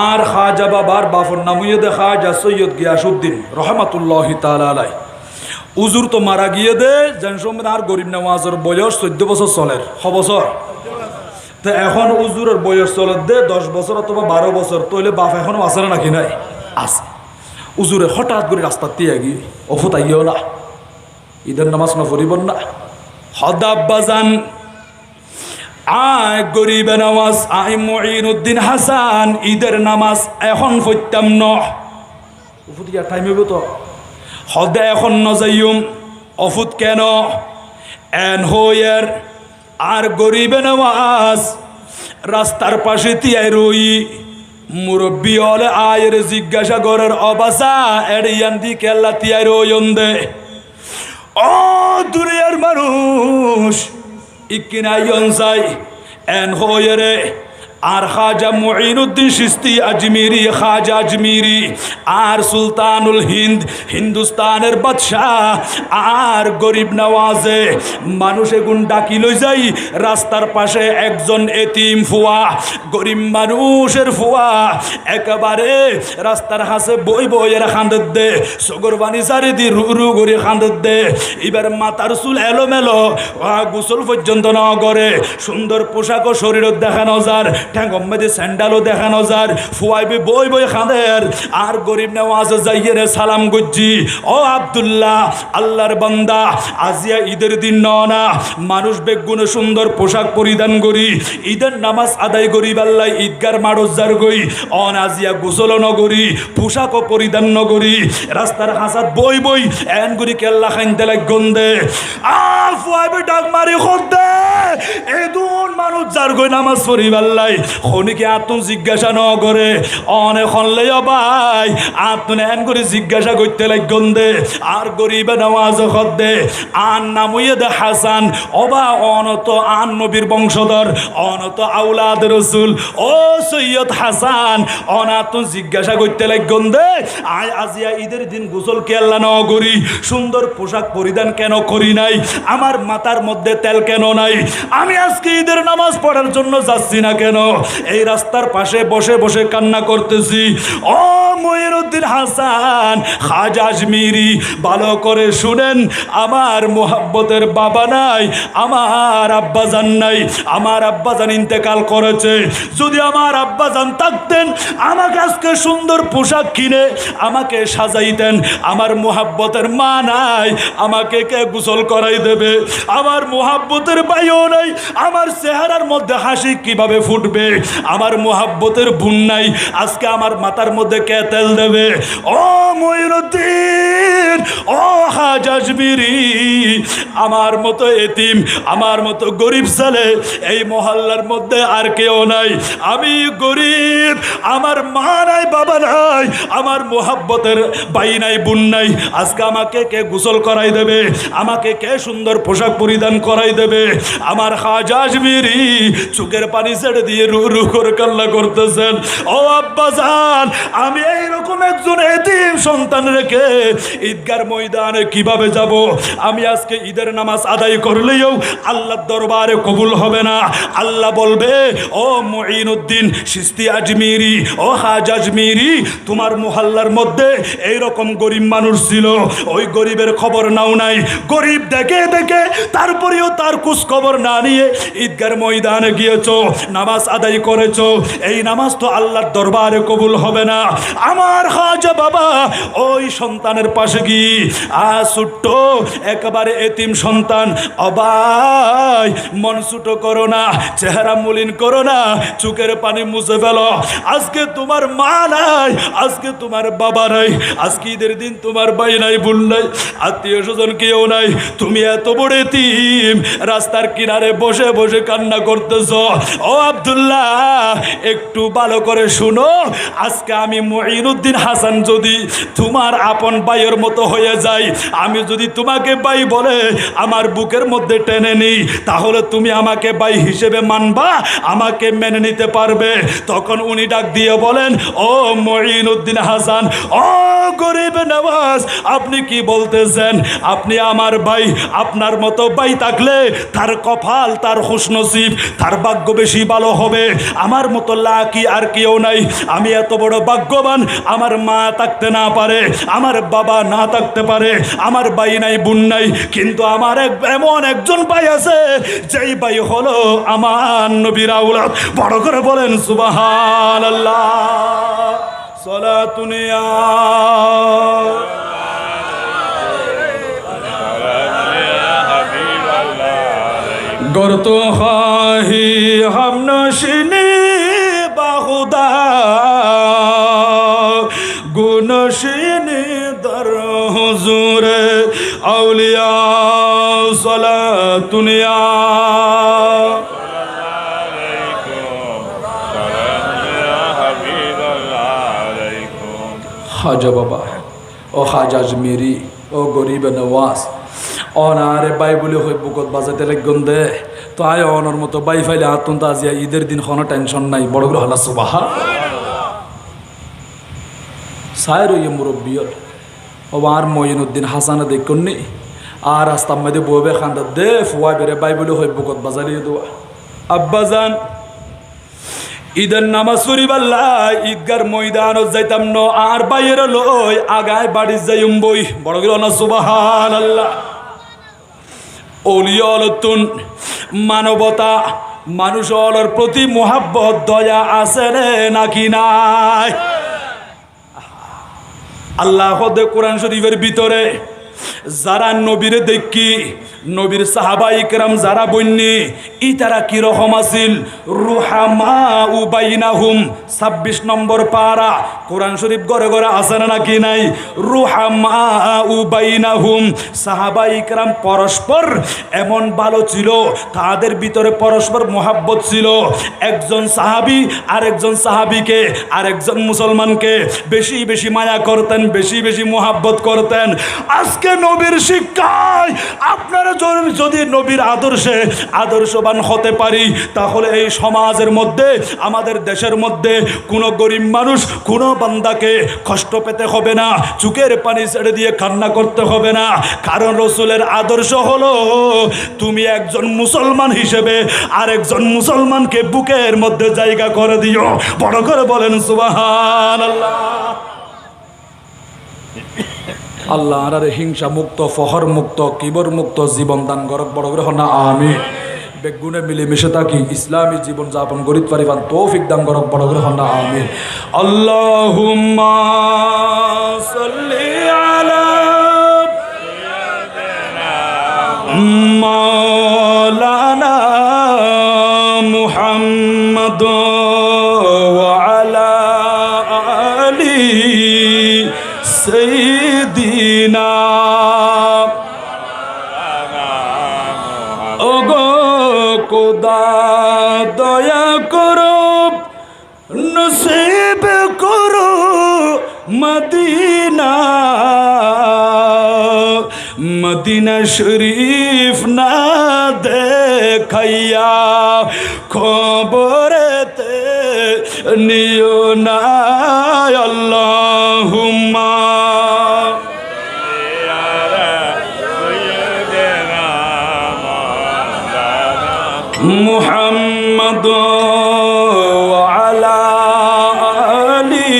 আর খাজা বাবার বাপর নামইয়ে দে খাজা সৈয়দ গিয়াসউদ্দিন রহমাতুল্লাহি তাআলা আলাইহি উজুর তো মারা গিয়ে দে যেন সময় আর গরিব নওয়াজের বয়স 14 বছর চলের বছর তো এখন উজুরের বয়স চলে দে 10 বছর অথবা 12 বছর তৈলে বাপ এখনো আছে না নাকি নাই আছে। উজুরে হঠাৎ করে রাস্তা দিয়ে গিয়ে অফুত আইও না ঈদের নামাজ না পড়িব না হদাব বাজান আয় গরিবে নওয়াজ আয় মুঈনুদ্দিন হাসান ঈদের নামাজ এখন পড়তাম ন অফুত গিয়া টাইম হইব তো হদে এখন নজাইম অফুত কেন এন হইয়ের আর গরিবে নওয়াজ রাস্তার পাশে তিয়াই রই মুরব্বী হলে আয়ের জিজ্ঞাসা করার অবাসা এড়িয়ান দি কেল্লা তিয়াই রইন দে ও দুনিয়ার মানুষ ইকিনাইন যাই এন হইয়েরে আর খাজা মুঈনুদ্দিন চিশতি আজমিরি খাজা আজমিরি আর সুলতানুল হিন্দ হিন্দুস্তানের বাদশাহ আর গরিব নওয়াজে মানুষে গুণ ডাকি লই যাই রাস্তার পাশে একজন এতিম ফুয়া গরিব মানুষের ফুয়া একেবারে রাস্তার হাসে বই বইয়ের খান্দত দে সগর বানি চারি দি রু রু করে খান্দত দে এবার মাথার চুল এলোমেলো গোসল পর্যন্ত ন করে সুন্দর পোশাকও শরীরত দেখানো যার ঠ্যাঙ্গম্মেদে স্যান্ডালও দেখানো যার ফুয়াইবে বই বই খাঁদের আর গরিব নওয়াজ যাইয়ে রে সালাম গজ্জি ও আব্দুল্লাহ আল্লাহর বান্দা আজিয়া ঈদের দিন না মানুষ বেগুন সুন্দর পোশাক পরিধান করি ঈদের নামাজ আদায় করি আল্লাহ ঈদগার মাড়জার গই অন আজিয়া গোসল নগরী পোশাকও পরিধান নগরী রাস্তার হাসাত বই বই এন করি কেল্লা খাইতে লাগ গন্ধে ফুয়াবে ডাক মারি খদ্দে এদুন মানুষ যার গই নামাজ পড়িবার লাই খনিকে আত্ম জিজ্ঞাসা ন করে অনেক হনলে ভাই আত্ম এন করে জিজ্ঞাসা করতে লাগন দে আর গরিবে নামাজ খদ্দে আন নামুয়েদ হাসান অবা অনত আন নবীর বংশধর অনত আউলাদ রসুল ও সৈয়দ হাসান অনাত্ম জিজ্ঞাসা করতে লাগন দে আয় আজিয়া ঈদের দিন গোসল কে আল্লাহ ন করি সুন্দর পোশাক পরিধান কেন করি নাই আমার মাথার মধ্যে তেল কেন নাই আমি আজকে ঈদের নামাজ পড়ার জন্য যাচ্ছি না কেন এই রাস্তার পাশে বসে বসে কান্না করতেছি ও মঈনুদ্দিন হাসান খাজা আজমিরি ভালো করে শুনেন আমার মোহাব্বতের বাবা নাই আমার আব্বাজান নাই আমার আব্বাজান ইন্তেকাল করেছে যদি আমার আব্বাজান থাকতেন আমাকে আজকে সুন্দর পোশাক কিনে আমাকে সাজাইতেন আমার মোহাব্বতের মা নাই আমাকে কে গোসল করাই দেবে আমার মোহাব্বতের ভাইও নাই আমার চেহারার মধ্যে হাসি কিভাবে ফুটবে আমার মোহাব্বতের বোন নাই আজকে আমার মাথার মধ্যে কে তেল দেবে ও মঈনুদ্দিন ও খাজা আজমিরি আমার মতো এতিম আমার মতো গরিব ছেলে এই মহল্লার মধ্যে আর কেউ নাই আমি গরিব আমার মা নাই বাবা নাই আমার মোহাব্বতের ভাই নাই বোন নাই আজকে আমাকে কে গোসল করাই দেবে আমাকে কে সুন্দর পোশাক পরিধান করাই দেবে আমার খাজা আজমিরি চোখের পানি ছেড়ে দিয়ে রু রু করে কান্না করতেছেন ও আব্বাজান আমি এইরকম একজন এতিম সন্তান রেখে ঈদগার ময়দানে কিভাবে যাব আমি আজকে ঈদের নামাজ আদায় করলেও আল্লাহর দরবারে কবুল হবে না আল্লাহ বলবে ও মঈনুদ্দিন চিশতি আজমিরি ও খাজা আজমিরি তোমার মহল্লার মধ্যে এইরকম গরিব মানুষ ছিল ওই গরিবের খবর নাও নাই গরিব দেখে দেখে তারপরেও তার খোঁজ খবর না নিয়ে ঈদগার ময়দানে গিয়েছো নামাজ আদায় করেছো এই নামাজ তো আল্লাহর দরবারে কবুল হবে না আমার খাজা বাবা ওই সন্তানের পাশে গিয়ে ছোট্ট একেবারে এতিম সন্তান অবাই মন ছোট করো না চেহারা মলিন করো না চোখের পানি মুছে ফেলো আজকে তোমার মা নাই আজকে তোমার বাবা নাই আজকে ঈদের দিন তোমার ভাই নাই বোন নাই আত্মীয় স্বজন কেউ নাই তুমি এত বড় এতিম রাস্তার কিনারে বসে বসে কান্না করতেছ ও আব্দুল্লাহ একটু ভালো করে শুনো আজকে আমি মঈনুদ্দিন হাসান যদি তোমার আপন ভাইয়ের মতো হয়ে যাই আমি যদি তোমাকে ভাই বলে আমার বুকের মধ্যে টেনে নিই তাহলে তুমি আমাকে ভাই হিসেবে মানবা আমাকে মেনে নিতে পারবে তখন উনি ডাক দিয়ে বলেন ও মঈনুদ্দিন হাসান ও গরিব নওয়াজ আপনি কি বলতেছেন আপনি আমার ভাই আপনার মতো ভাই থাকলে তার কপাল তার খুশনসিব তার ভাগ্য বেশি ভালো হবে আমার মতো লাকি আর কেউ নাই আমি এত বড় ভাগ্যবান আমার মা থাকতে না পারে আমার বাবা না থাকতে পারে আমার ভাই নাই বোন নাই কিন্তু আমার এমন একজন ভাই আছে যেই ভাই হলো আমার নবীর আওলাদ বড় করে বলেন সুবহানাল্লাহ সালাতুন ইয়া गर तो खाही हम नशीनी बाहुदा गुनशीनी दर हुजूर औलिया सलातुनिया खाजा बाबा ओ खाजा अजमेरी ओ गरीब नवाज অনারে বাই বলে হই বুকত বাজাতে লাগন দে তো আয় অনর মতো বাই ফাইলে হাতুন তাজিয়া ঈদের দিন কোনো টেনশন নাই বড় বড় হলা সুবহানাল্লাহ সাইর ওই মুরব্বিয়র ও আর মঈনুদ্দিন হাসান দেখুন নি আর রাস্তা মধ্যে ববে খান্ডা দে ফুয়া বেরে বাই বলে হই বুকত বাজারিয়ে দেওয়া আব্বাজান ঈদের নামাজ পড়িবাল্লা ঈদগার ময়দান যাইতাম ন আর বাইরে লই আগায় বাড়ি যাইম বই বড় গেল না সুবহানাল্লাহ ওলিয়তুন মানবতা মানুষের প্রতি মোহাব্বত দয়া আছে রে নাকি নাই আল্লাহ কোরআন শরীফের ভিতরে যারা নবীরে দেখি নবীর সাহাবা ইকরাম যারা বন্যি ইতারা কিরকম আছিল? রুহামা উবাইনাহুম, 26 নম্বর পারা, কোরআন শরীফ ঘরে ঘরে আছে না নাকি নাই? রুহামা উবাইনাহুম, সাহাবা ইকরাম পরস্পর এমন ভালো ছিল, তাদের ভিতরে পরস্পর মোহাব্বত ছিল। একজন সাহাবী আরেকজন সাহাবীকে, আরেকজন মুসলমানকে বেশি বেশি মায়া করতেন, বেশি বেশি মোহাব্বত করতেন। আজকে নবীর শিক্ষায় আপনারা যদি নবীর আদর্শে আদর্শবান হতে পারি, তাহলে এই সমাজের মধ্যে, আমাদের দেশের মধ্যে কোনো গরিব মানুষ, কোনো বান্দাকে কষ্ট পেতে হবে না, চোখের পানি ছেড়ে দিয়ে কান্না করতে হবে না। কারণ রসুলের আদর্শ হলো তুমি একজন মুসলমান হিসেবে আরেকজন মুসলমানকে বুকের মধ্যে জায়গা করে দিও। বড় করে বলেন সুবহানাল্লাহ। আল্লাহ আর হিংসা মুক্ত, ফহর মুক্ত, কিবর মুক্ত জীবন দান করক। বড় করে না আমিন। বেগুনে মিলেমিশে থাকি, ইসলামী জীবন যাপন করিতে পারিবান তৌফিক দান করক। বড় করে না আমিন। আল্লাহুম্মা সাল্লি আলা মাওলানা মুহাম্মদ ওয়া আলা আলি সাইয়্যিদিনা। ওগো খোদা দয়া করো, নসিব করো মদিনা, মদিনা শরীফ না দেখাইয়া খবরেতে নিও না। আল্লাহুম্মা মুহাম্মদ ওয়া আলা আলি।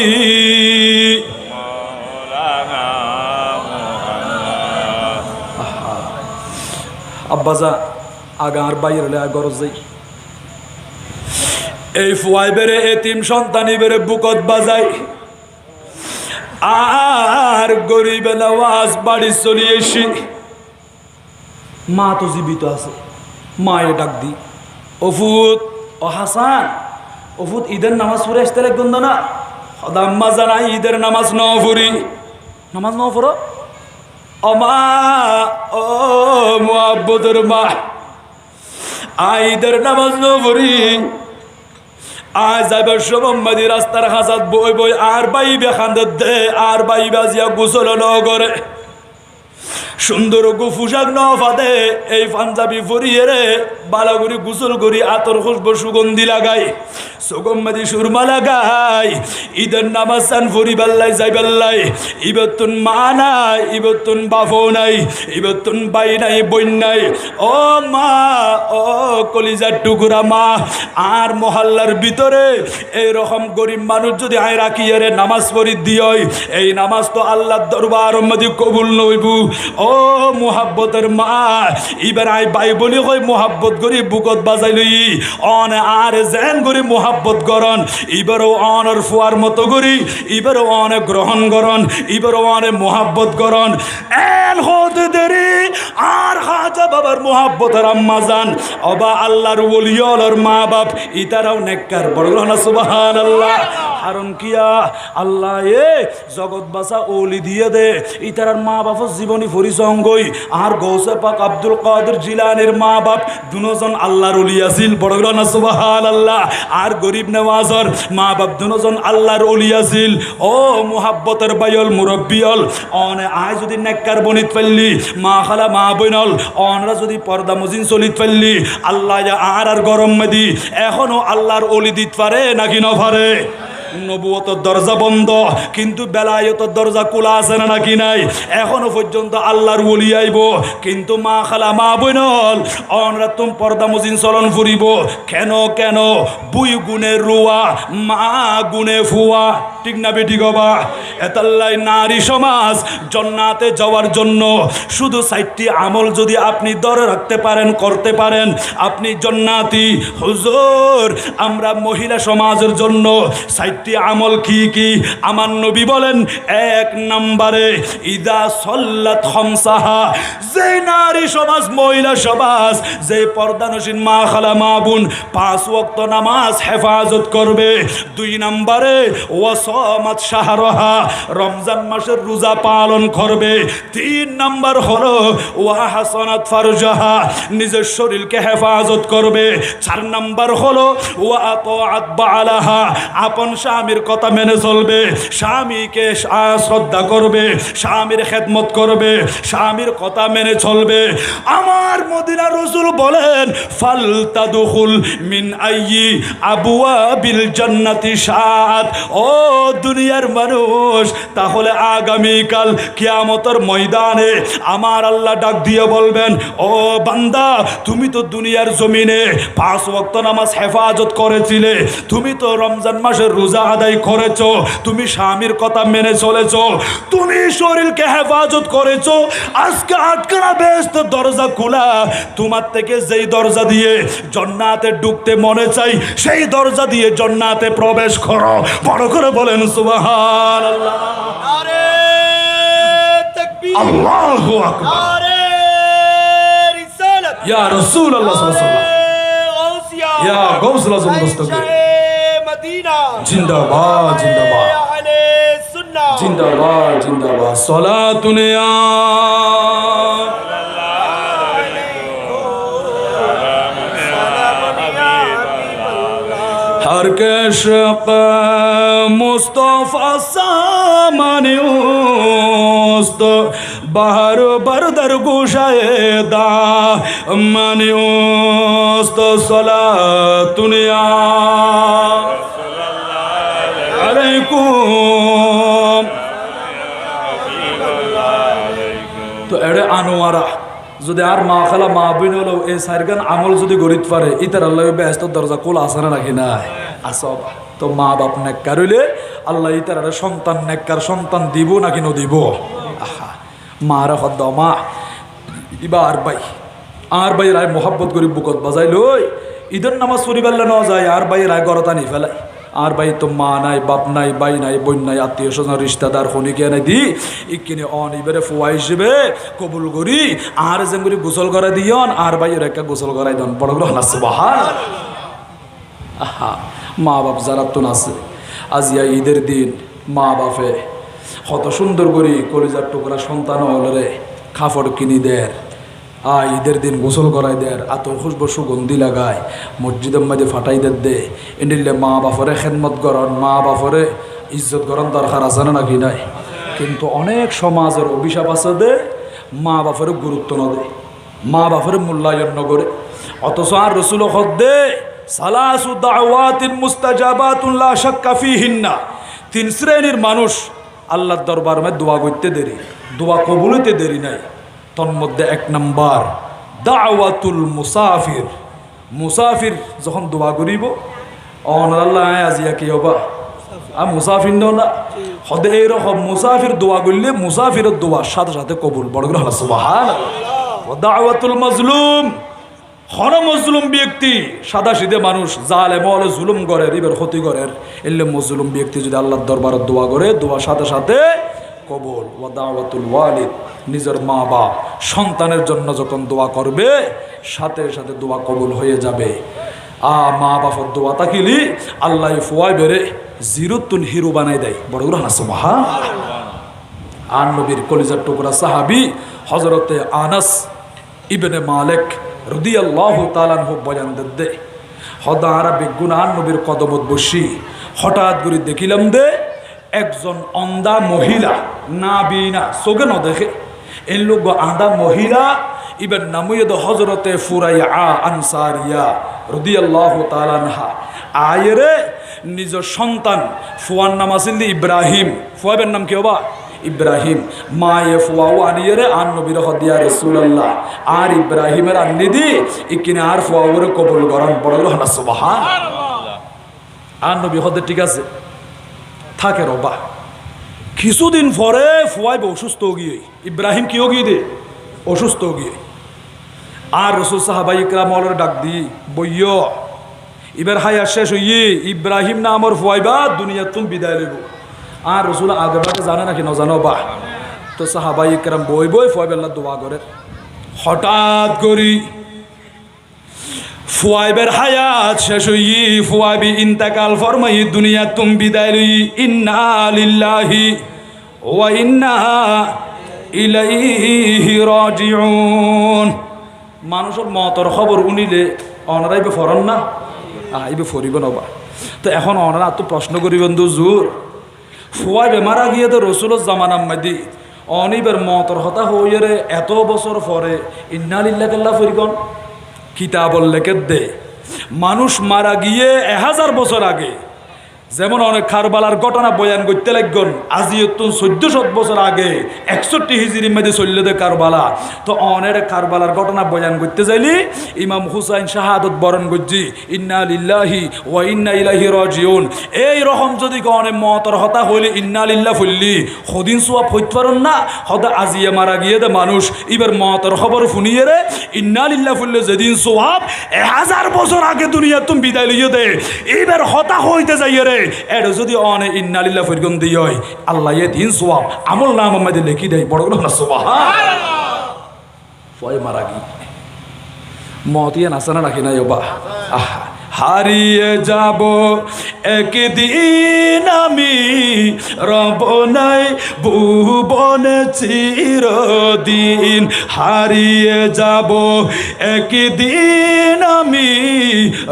আব্বাজা আগার বাইর হলে গরজ যাই, এই ফুয়াই বেড়ে এতিম সন্তানি বেড়ে বুকত বাজাই, আর গরিব নওয়াজ বাড়ি চলি এসি। মা তো জীবিত আছে, মায়ে ডাক দি, অফুত ও হাসান, অফুত ঈদের নামাজ পড়ে আসতে লাগবেন না? আম্মা জানাই ঈদের নামাজ ন পড়ি, নামাজ ন পড়ো অমা, ও মুহাব্বতের মা, ঈদের নামাজ ন পড়ি। আজ যাইবার সমম্মাদি রাস্তার হাসাত বই বই আর বাইবে খান্দের দে, আর বাইবা জিয়া গোসল ন করে, সুন্দর গো পোশাক ন ফাদে, এই পাঞ্জাবি পরিয়ে রে বালা করি গোসল করি, আতর খুশবো সুগন্ধি লাগাই, সুগম্মাদি সুরমা লাগাই, ঈদের নামাজ চান ফরি বেল্লাই যাই বেল্লাই। ইবতুন মা নাই, ইবতুন বাপও নাই, ইবতুন বাই নাই, বইন নাই। ও মা, ও কলিজার টুকুরা মা, আর মহল্লার ভিতরে এইরকম গরিব মানুষ যদি আয় রাখিয়ে রে নামাজ পড়ি দিয়, এই নামাজ তো আল্লাহর দরবার মধ্যে কবুল নইবু। ও মুহাব্বতের মা, এবার আই বাই বলি কই মুহাব্বত করি বুকত বাজাই লই, অন আর জেন করি মুহাব্বত করন, এবারও অনর ফুয়ার মতো করি, এবারও অনে গ্রহণ করন, এবারও অনে মুহাব্বত করন। এন হতে দেরি আর হাজা বাবার মুহাব্বতের আম্মা জান, অবা আল্লাহর ওলিয়র মা বাপ, ইতারাও নেককার। বড় না সুবহানাল্লাহ। কারণ কিয়া আল্লাহ এ জগৎ বাসা ওলি দিয়ে দে, ইতারার মা বাপর জীবনী পরিচঙ্গই। আর গৌসে পাক আব্দুল কাদের জিলানির মা বাপ দুজন আল্লাহর ওলি আছিল। বড় না সুবহানাল্লাহ। আর গরিব নওয়াজর মা বাপ দুজন আল্লাহর ওলি আছিল। ও মুহাব্বতের বাইল মুরব্বিয়ল, অনে আয় যদি নেককার বনিত ফেললি, মা খালা মা বইনল অনরা যদি পর্দা মজিন চলিত ফেললি, আল্লাহ আর আর গরম মেদি এখনো আল্লাহর ওলি দিত পারে নাকি ন পারে? নবুয়তের দরজা বন্ধ, কিন্তু বেলায়েতের দরজা খোলা আছে না নাকি নাই? এখনো পর্যন্ত আল্লাহর ওলি আইব, কিন্তু মা খালা মা বইনল অনরা তুম পর্দা মজিন চলন ফুরিব। কেন কেন? বুই গুণে রুয়া, মা গুণে ফুয়া, ঠিক না বেটি গবা? এতাল্লাই নারী সমাজ জান্নাতে যাওয়ার জন্য শুধু 4টি আমল যদি আপনি ধরে রাখতে পারেন, করতে পারেন, আপনি জান্নাতি। হুজুর, আমরা মহিলা সমাজের জন্য 4টি চারটি আমল কি কি আমার নবী বলেন, এক নম্বরে ইদা সল্লাত খামসাহা, যে নারী সমাজ মহিলা সমাজ যে পর্দানসীন মা খালা মা বোন 5 ওয়াক্ত নামাজ হেফাজত করবে। 2 নম্বরে ওয়াসামাত শাহরাহা, রমজান মাসের রোজা পালন করবে। 3 নম্বর হলো ওয়া হাসানাত ফারজাহা, নিজের শরীরকে হেফাজত করবে। 4 নম্বর হলো ওয়া আতাআত বালাহা, আপন স্বামীর কথা মেনে চলবে, স্বামীকে শ্রদ্ধা করবে, স্বামীর খেদমত করবে, স্বামীর কথা মেনে চলবে। আমার মদিনা রাসূল বলেন ফালতাদখুল মিন আইয়ি আবওয়াবিল জান্নাতি শাআত। ও দুনিয়ার মানুষ, তাহলে আগামীকাল কিয়ামতের ময়দানে আমার আল্লাহ ডাক দিয়ে বলবেন, ও বান্দা তুমি তো দুনিয়ার জমিনে 5 ওয়াক্ত নামাজ হেফাজত করেছিলে, তুমি তো রমজান মাসের রোজা আদায় করেছো, তুমি স্বামীর কথা মেনে চলেছো, তুমি শরীরকে হেফাজত করেছো, আজকে আটকানা বেহেশতের দরজা খোলা, তোমার থেকে যেই দরজা দিয়ে জান্নাতে ঢুকতে মনে চাই সেই দরজা দিয়ে জান্নাতে প্রবেশ করো। বড় করে বলেন সুবহানাল্লাহ। নারে তাকবীর, আল্লাহু আকবার, নারে রিসালাত, ইয়া রাসূলুল্লাহ সাল্লাল্লাহু আলাইহি ওয়াসাল্লাম, গাউসিয়া, ইয়া গাউসুল আজম দস্তগীর, মদিনা জিন্দাবাদ জিন্দাবাদ, আহলে সুন্নাহ জিন্দাবাদ জিন্দাবাদ। সালাতুন ইয়া हर के शक मुस्तफा सामाने उस्त बाहर बरदर गुशायदा माने उस्त सलातुनिया अलैकुम। तो एड़े आनोवारा যদি আর মা খালা মা বোন হলো এই সারগান আমল যদি গরিত পারে ইতার আল্লাহ ব্যস্ত দরজা কোল আসানা রাখি নাই আসব। তো মা বাপ নেককার হইলে আল্লাহ ইতার সন্তান নেককার সন্তান দিব নাকি ন দিব। আহা মারা হদ্দ মা ইবা আর ভাই রায় মোহাব্বত করি বুকত বাজাই লই ঈদের নামাজ পড়িবাল্লা ন যায়, আর ভাই রায় গরতা নি ফেলাই, আর ভাই তো মা নাই বাপ নাই ভাই নাই বোন নাই আত্মীয় স্বজন রিশতেদার খনিকে নাই দি ইকিনে অন ইবারে ফুয়া হিসেবে কবুল করি আর যেন করে গোসল করে দিয়ন আর ভাইয়ের একটা গোসল করাই দন পড়ল না সুবহানাল্লাহ। আহা মা বাপ যারা তো আছে আজিয়া ঈদের দিন মা বাপে কত সুন্দর করে কলিজার টুকরা সন্তান হলরে খাফড় কিনি দেয়, ঈদের দিন গোসল করাই দেয়, আতর খুশবু সুগন্ধি লাগায়, মসজিদের মধ্যে ফাটাই দে এনিলে মা বাপরে খেদমত করন, মা বাপরে ইজ্জত করন দরকার আছে না নাকি নাই। কিন্তু অনেক সমাজের অভিশাপ আছে দে মা বাপরে গুরুত্ব ন দে, মা বাপরে মূল্যায়ন নগরে। অথচ আর রসুল দে সালাসু দাওয়াতিন মুস্তাজাবাতুন লা শাক্কা ফিহিন্না, 3 শ্রেণীর মানুষ আল্লাহর দরবার মে দোয়া করতে দেরি, দোয়া কবুল হইতে দেরি নাই। তন্মধ্যে 1 নম্বর দাওয়াতুল মুসাফির, মুসাফির যখন দোয়া করিব অন আল্লাহ আজিয়া কি হবা মুসাফির না হদে এইরকম মুসাফির দোয়া করলে মুসাফিরের দোয়া সাথে সাথে কবুল। বড় করে সুবহানাল্লাহ। দাওয়াতুল মাজলুম, হর মজলুম ব্যক্তি সাদা সিধে মানুষ জালেম হলে জুলুম করে রিবের ক্ষতি করে এলে মজলুম ব্যক্তি যদি আল্লাহর দরবারে দোয়া করে দোয়া সাথে সাথে কবুল। ওয়া দাওয়াতুল ওয়ালিদ, নিজের মা বাপ সন্তানের জন্য যখন দোয়া করবে সাথে সাথে দোয়া কবুল হয়ে যাবে। মা বাপের দোয়া তাকিলি আল্লাহ ফুয়াই বেড়ে জিরুতুন হিরো বানাই দেয়। বড় না সুবহানাল্লাহ। আর নবীর কলিজার টুকরা সাহাবী হযরতে আনাস ইবনে মালিক রাদিয়াল্লাহু তাআলা আনহু বয়ান দে হদা আরবি গুনাহ নবীর কদমত বসি হঠাৎ করে দেখিলাম দে একজন অন্ধা মহিলা না বিনা চোখে ন দেখে এই লোক আধা মহিলা ইবেন নামুয়েদ হজরতে ফুরাইয়া আনসারিয়া রাদিয়াল্লাহু তাআলা আনহা আয়েরে নিজ সন্তান ফুয়ার নাম আছিল ইব্রাহিম, ফুয়াবের নাম কি হবা ইব্রাহিম, মায়ে ফুয়াও আনিয়ে আর নবীর হদিয়া রাসূলুল্লাহ আর ইব্রাহিমের আন্নি দি ইকিনে আর ফুয়াওরে কবুল করান। বড় না সুবহানাল্লাহ। আর নবী হদে ঠিক আছে থাকে রবা। কিছুদিন পরে ফুয়াই অসুস্থ গিয়ে ইব্রাহিম কি গিয়ে দে অসুস্থ গিয়ে আর রসুল সাহাবাই ইকরাম ডাক দি বইয় এবার হায়াত শেষ হইয়ে ইব্রাহিম নামর ফুয়াইবা দুনিয়া তুমি বিদায় লইব আর রসুল আগে বাকে জানে নাকি নজানো বা তো সাহাবাই কেরাম বই বই ফুয়াইবেল্লা দোয়া করে হঠাৎ করি ফুয়াইবের হায়াত শেষ হইয়ে ফুয়াবি ইন্তেকাল ফরমাই দুনিয়া তুমি বিদায় লই ইন্না লিল্লাহি ওয়া ইন্না ইলাইহি রাজিউন মানুষের মতর খবর উনিলে অনারাইবে ফরন না আইবে ফরিব নবা তো এখন অনারা তো প্রশ্ন করিবেন জোর ফুয়াই বেমারা গিয়ে তো রসুলের জামানাম মাদি অনিবের মতর হতা হইরে এত বছর পরে ইন্না লিল্লাহি কেল্লা ফরিগন কিতাবল লেখে দে মানুষ মারা গিয়ে 1000 বছর আগে যেমন অনেক কারবালার ঘটনা বয়ান করতে লাগবেন আজি 1400 বছর আগে 61 হিজরি মধ্যে চললে দে কারবালা তো অনেক কারবালার ঘটনা বয়ান করতে যাইলি ইমাম হুসাইন শাহাদত বরণ করছি ইন্না লিল্লাহি ওয়া ইন্না ইলাইহি রাজিউন এই রকম যদি অনেক মতর হতা হইলে ইন্না লিল্লাহ ফুললি হদিন সোয়াব হইতে পারেন না হদা আজিয়ে মারা গিয়ে দে মানুষ এবার মতর খবর শুনিয়ে রে ইন্না লিল্লাহ ফুললে যেদিন সোয়াব 1000 বছর আগে দুনিয়া তুমি বিদায় লইয়ে দে এবার হতা হইতে যাইয়ে রে এটা যদি অনে ইন্না লিল্লাহ ফিরগন দিয়ে হয় আল্লাহ এ দিন সোয়াব আমল নাম আমাদের লিখি দেয় বড় না সুবহানাল্লাহ ফয় মারা গি মতিয়া নাসানা রাখি নাই বা হারিয়ে যাব একদিন আমি রব নাই ভুবনে চিরদিন হারিয়ে যাব একদিন আমি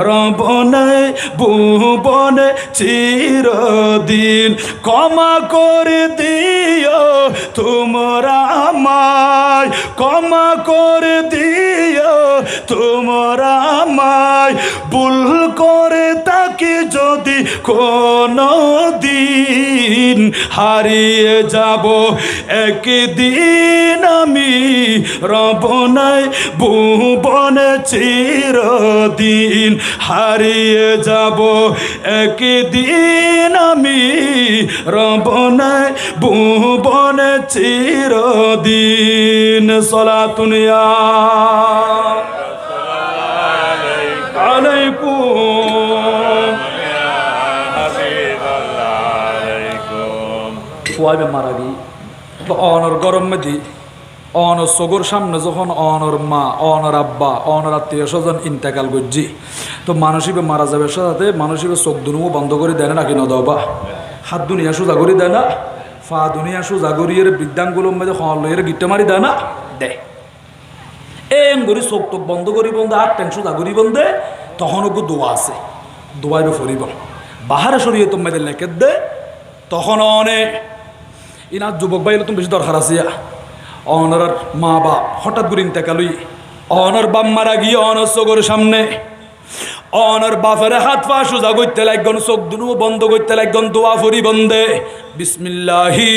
রব নাই ভুবনে চিরদিন ক্ষমা করে দিও তোমরা আমায় ক্ষমা করে দিও তোমরা আমায় ভুল করে তাকে যদি কোনো দিন হারিয়ে যাব একদিন আমি রব নাই ভুবনে চিরদিন হারিয়ে যাব একদিন আমি রব নাই ভুবনে চিরদিন সালাতুন ইয়া ফুয়াবে মারা গি অনর গরম মেদি অনর সগর সামনে যখন অনর মা অনর আব্বা অনর আত্মীয় স্বজন ইন্তেকাল করছি তো মানসিকে মারা যাবে সাথে মানসিকে চোখ দুনুও বন্ধ করে দেয় না নাকি নদবা হাত দুনিয়া সোজা করে দেয় না ফা দুনিয়া সোজা করিয়ে বিদ্যাঙ্গুলোর মধ্যে হলের গিট্টা মারি দেয় না দেয় এম করি চোখ টোক বন্ধ করি বন্ধে আর টেন সোজা করি বন্ধে তখন ওকে দোয়া আছে দোয়াইবে ফরিব বাহারে সরিয়ে তোমাদের লেখে দে তখন অনেক ইনার যুবক ভাই তুমি বেশি দরকার আছে অনর মা বাপ হঠাৎ করে ইন্তেকালই অনর বাপ মারা গিয়ে অনর চোখের সামনে অনর বাপের হাত পা সোজা করতে লাগন চোখ দুনো বন্ধ করতে লাগন দোয়া ফরি বন্ধে বিসমিল্লাহি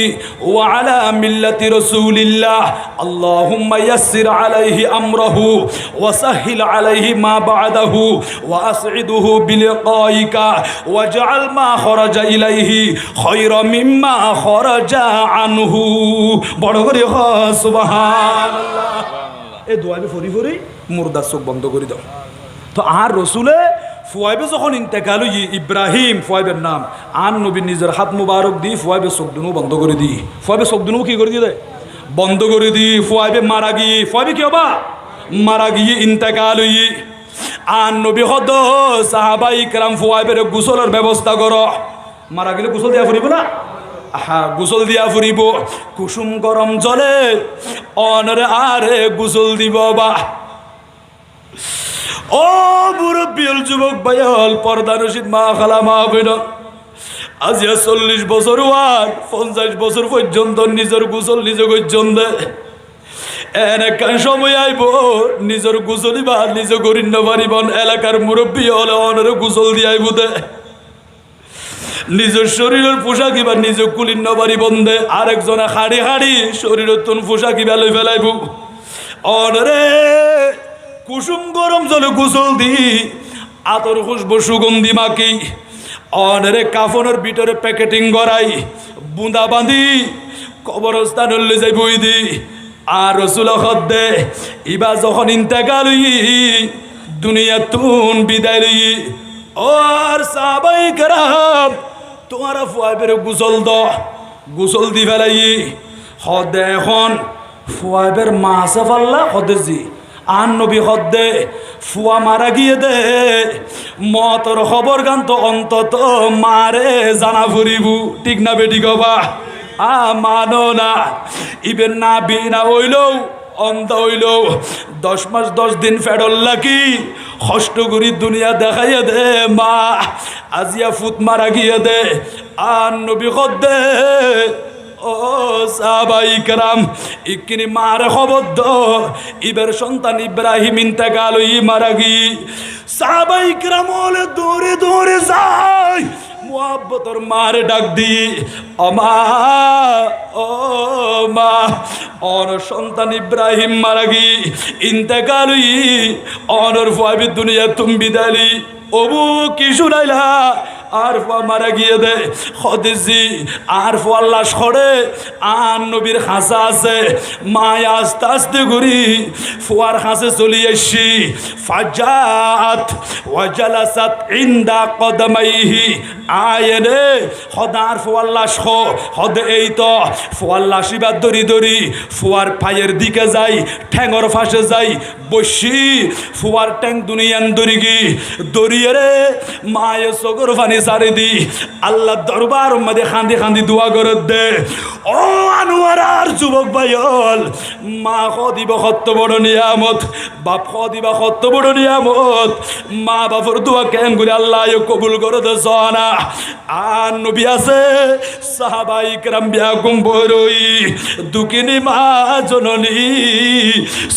ওয়া আলা মিল্লাতি রাসূলিল্লাহ আল্লাহুম্মা ইয়াসসির আলাইহি আমরাহু ওয়া সাহহিল আলাইহি মা বা'দাহু ওয়া আসইদুহু বিলিকাইকা ওয়াজআল মা খরাজা ইলাইহি খায়রা মিম্মা খরাজা আনহু বড় করে সুবহানাল্লাহ এই দোয়া ফরি ফরি মুর্দার চোখ বন্ধ করে দাও তো আর রসুলে ফুয়াইবে যখন ইন্তেকাল ইব্রাহিম ফুয়াইবের নাম আর নবী নিজের হাত মুবারক দি ফুয়াইবে চোখ দুনো বন্ধ করে দি ফুয়াইবে চোখ দুনো কি করে দিয়ে বন্ধ করে দি ফুয়াইবে মারা গিয়ে ফুয়াইবে কি হবা মারা গিয়ে ইন্তেকাল আর নবী হদ সাহাবাই কেরাম ফুয়াইবের গোসলের ব্যবস্থা করো মারা গেলে গোসল দিয়া ফুরিব না হ্যাঁ গোসল দিয়া ফুরিব কুসুম গরম জলে অনরে আরে গোসল দিব বা ও মুরব্বিল যুবক ভাইয়াল পর্দা রশিদ মা খালা মা বোন আজ 40 বছর ওয়ার 50 বছর পর্যন্ত নিজের গোসল নিজে করছেন এক সময় আইব নিজের গোসলই বা নিজে করিন না পারিবন এলাকার মুরব্বী হলে অনেক গোসল দিয়ে আইব দে নিজের শরীরের পোশাক এবার নিজে কুলিন না পারিবন দে আরেকজনে হাড়ি হাড়ি শরীরের তুন পোশাক এবার লই ফেলাইব অনরে কুসুম গরম জলে গোসল দি আতর খুশবু সুগন্ধি মাকি অনরে কাফনের ভিতরে প্যাকেটিং করাই বুঁদা বাঁধি কবরস্থান যাই বই দি আর রসুল দে ইবা যখন ইন্তেকাল দুনিয়া তুন বিদায় লই ও আর সাহাবাই কেরাম তোমারা ফুয়াবের গুসল দি ফেলাই হদে এখন ফুয়াবের মাসে ফাল্লা হদে জি আন নবী হদে ফুয়া মারা গিয়ে দে মতর খবর গান তো অন্তত মারে জানা ফুরিবু ঠিক না বেটি গবা মানো না ইবেন না বিনা হইলেও অন্ত হইল 10 মাস 10 দিন ফেডল্লা কি কষ্ট করি দুনিয়া দেখাইয়া দে মা আজিয়া ফুত মারা গিয়ে দে আর নবী দে ও সাহাবাই কেরাম ইকিনি মারে খবর দো ইবের সন্তান ইব্রাহিম ইন্তেকাল হই মারা গি সাহাবাই কেরাম ওলে দৌড়ে দৌড়ে যায় মুহাব্বতর মারে ডাক দি আমা ও মা অন সন্তান ইব্রাহিম মারা গি ইন্তেকাল হই অনর ফুয়াবি দুনিয়া তুমি বিদালি ওবু কি শুনাইলা আর ফুয়া মারা গিয়ে দে খদিজি আর ফুয়ার লাশ খড়ে আর নবীর হাসা আছে মায় আস্তে আস্তে ঘুরি ফুয়ার হাসে চলি এসছি ফাজাত ওয়াজালাসাত ইনদা কদমাইহি আয়নে হদার ফুয়ার লাশ হদে এই তো ফুয়ার লাশিবার দড়ি দড়ি ফুয়ার পায়ের দিকে যাই ঠ্যাঙর ফাঁসে যাই বসি ফুয়ার ট্যাং দুনিয়ান দড়ি গি দড়িয়ে রে মায়ে সগর ফানি সারে দি আল্লাহ দরবার মধ্যে খান্দি খান্দি দোয়া করে দে ও আনোয়ার আর যুবক ভাইল মা খদিবা কত বড় নিয়ামত বাপ খদিবা কত বড় নিয়ামত মা বাপর দোয়া কেন করে আল্লাহ কবুল করে দে সোনা আর নবী আছে সাহাবাই কেরাম বিয়া কুম্বরই দুকিনি মা জননী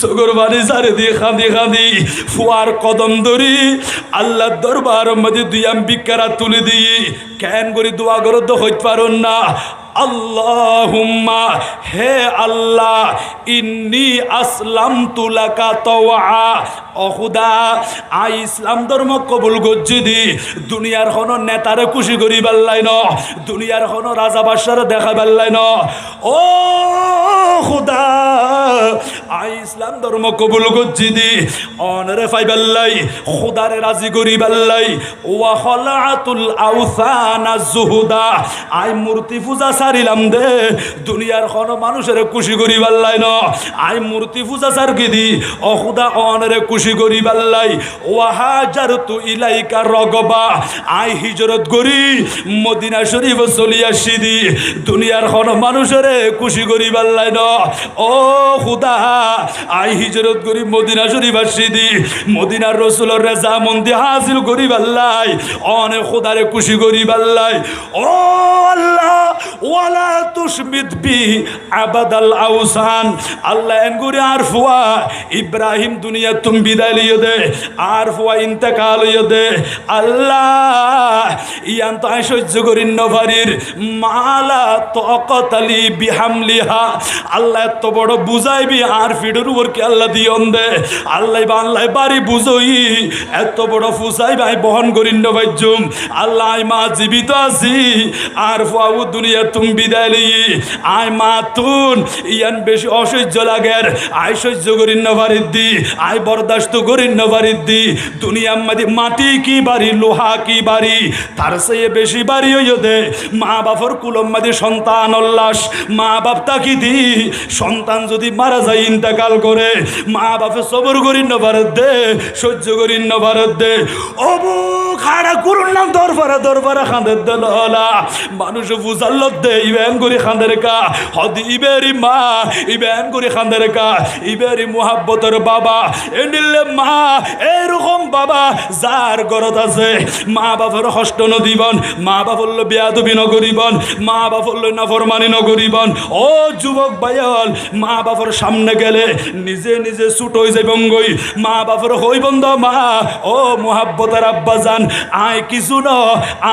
সগর বাড়ি সারে দি খান্দি খান্দি ফুয়ার কদম ধরি আল্লাহ দরবার মধ্যে দুই বিকারা তুলে দিই কেন করে দোয়া করো তো হইতে পারুন না আল্লাহুম্মা হে আল্লাহ ইন্নি আসলামতু লাকা তাওয়া ও খুদা আই ইসলাম ধর্ম কবুল করছি দি দুনিয়ার কোনো নেতারে খুশি করি পারলাই ন দুনিয়ার কোনো রাজা বাদশারে দেখা পারলাই ন ও খুদা আই ইসলাম ধর্ম কবুল করছি দি অনরে ফাই পারলাই খুদারে রাজি করি পারলাই ওয়া খলাআতুল আওসানা জুহুদা আই মূর্তি পূজা সারিলাম দে দুনিয়ার কোনো মানুষের খুশি করি পারলাই ন আই মূর্তি পূজা সার কি দি ও খুদা অনরে খুশি করি পারলাই ওয়া হাজারতু ইলাইকা রগবা আই হিজরত করি মদিনা শরীফ চলি আসি দি দুনিয়ার কোনো মানুষের খুশি করি পারলাই ন ও খুদা আই হিজরত করি মদিনা শরীফ আসি দি মদিনার রাসূলের রেজা মন্দি হাসিল করি পারলাই অনে খুদারে খুশি করি পারলাই ও আল্লাহ ওয়ালা তুশমিত বি আবাদাল আওসান আল্লাহ এনগুরি আর ফুয়া ইব্রাহিম দুনিয়া তুম বিদায় লিয়ে দে আর ফুয়া ইন্তেকাল লিয়ে দে আল্লাহ ইয়ান তো আই সহ্য করি নভারির মালা তকতালি বিহামলিহা আল্লাহ এত বড় বুঝাইবি আর ফিডের উপর কি আল্লাহ দিয়ন দে আল্লাহ বাংলায় বাড়ি বুঝই এত বড় ফুসাই ভাই বহন করি নভাইজুম আল্লাহ মা জীবিত আছি আর ফুয়া দুনিয়া তুমি বিদায় লি আই মাতুন ইয়ান বেশি অসহ্য লাগের আই সহ্য করি নভারির দি আই বরদাস্ত করি নভারির দি দুনিয়ার মধ্যে মাটি কি বাড়ি লোহা কি বাড়ি তার চেয়ে বেশি বাড়ি হইও দে মা বাপর কুলম মধ্যে সন্তান উল্লাস মা বাপ তাকি দি সন্তান যদি মারা যায় ইন্তেকাল করে মা বাপে সবর করি নভারত দে সহ্য করি নভারত দে অবু খাড়া করুন না দরবারে দরবারে খাঁদের দলা মানুষ বুঝাল দে ইবেন করে খাঁদের কা হদি ইবেরি মা ইবেন করে খাঁদের কা ইবেরি মুহাব্বতের বাবা এনিলে মা এরকম বাবা যার গরত আছে মা বাপের কষ্ট নদীবন মা বাপল বেয়াদবি নগরীবন মা বাপল নাফরমানি নগরীবন ও যুবক ভাইয়াল মা বাপের সামনে গেলে নিজে নিজে ছুট হয়ে যাই বঙ্গই মা বাপের হই বন্ধ মা ও মুহাব্বতের আব্বা জান আয় কিছু ন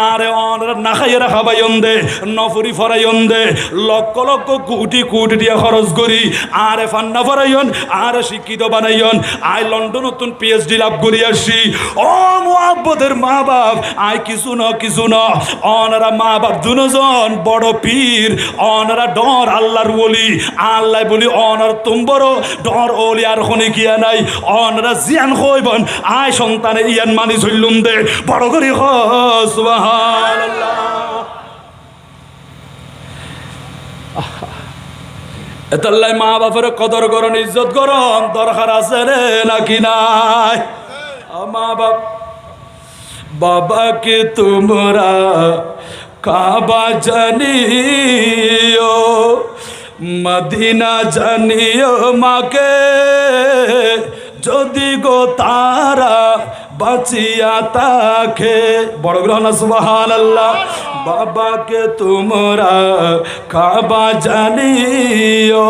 আরে অন না খাইয়ে রাখা বাইন দে নফরি ফরাইন দে লক্ষ লক্ষ কোটি কোটি দিয়া খরচ করি আরে ফান্না ফরাইন আরে শিক্ষিত বানাইন আই লন্ডন নতুন পিএইচডি লাভ করি আসি ও মুহাব্বতের মা বাপ আই কিছু না অনারা মা বাপ দুজন বড় পীর অনারা ডর আল্লাহর ওলি আল্লাহ বলি অনার তুম বড় ডর ওলি আর হনে কিয়া নাই অনারা জিয়ান হইবন আই সন্তানে ইয়ান মানি চললুম দে বড় করে সুবহানাল্লাহ। এতাল্লাই মা বাপের কদর করন ইজ্জত করন দরকার আছে রে নাকি নাই? মা বাপ বাবাকে তোমরা কাবা জানিও মদিনা জানিও মাকে যদি গো তারা বাঁচিয়া তাকে বড় গ্রহণ সুবহানাল্লাহ। বাবাকে তোমরা কাবা জানিও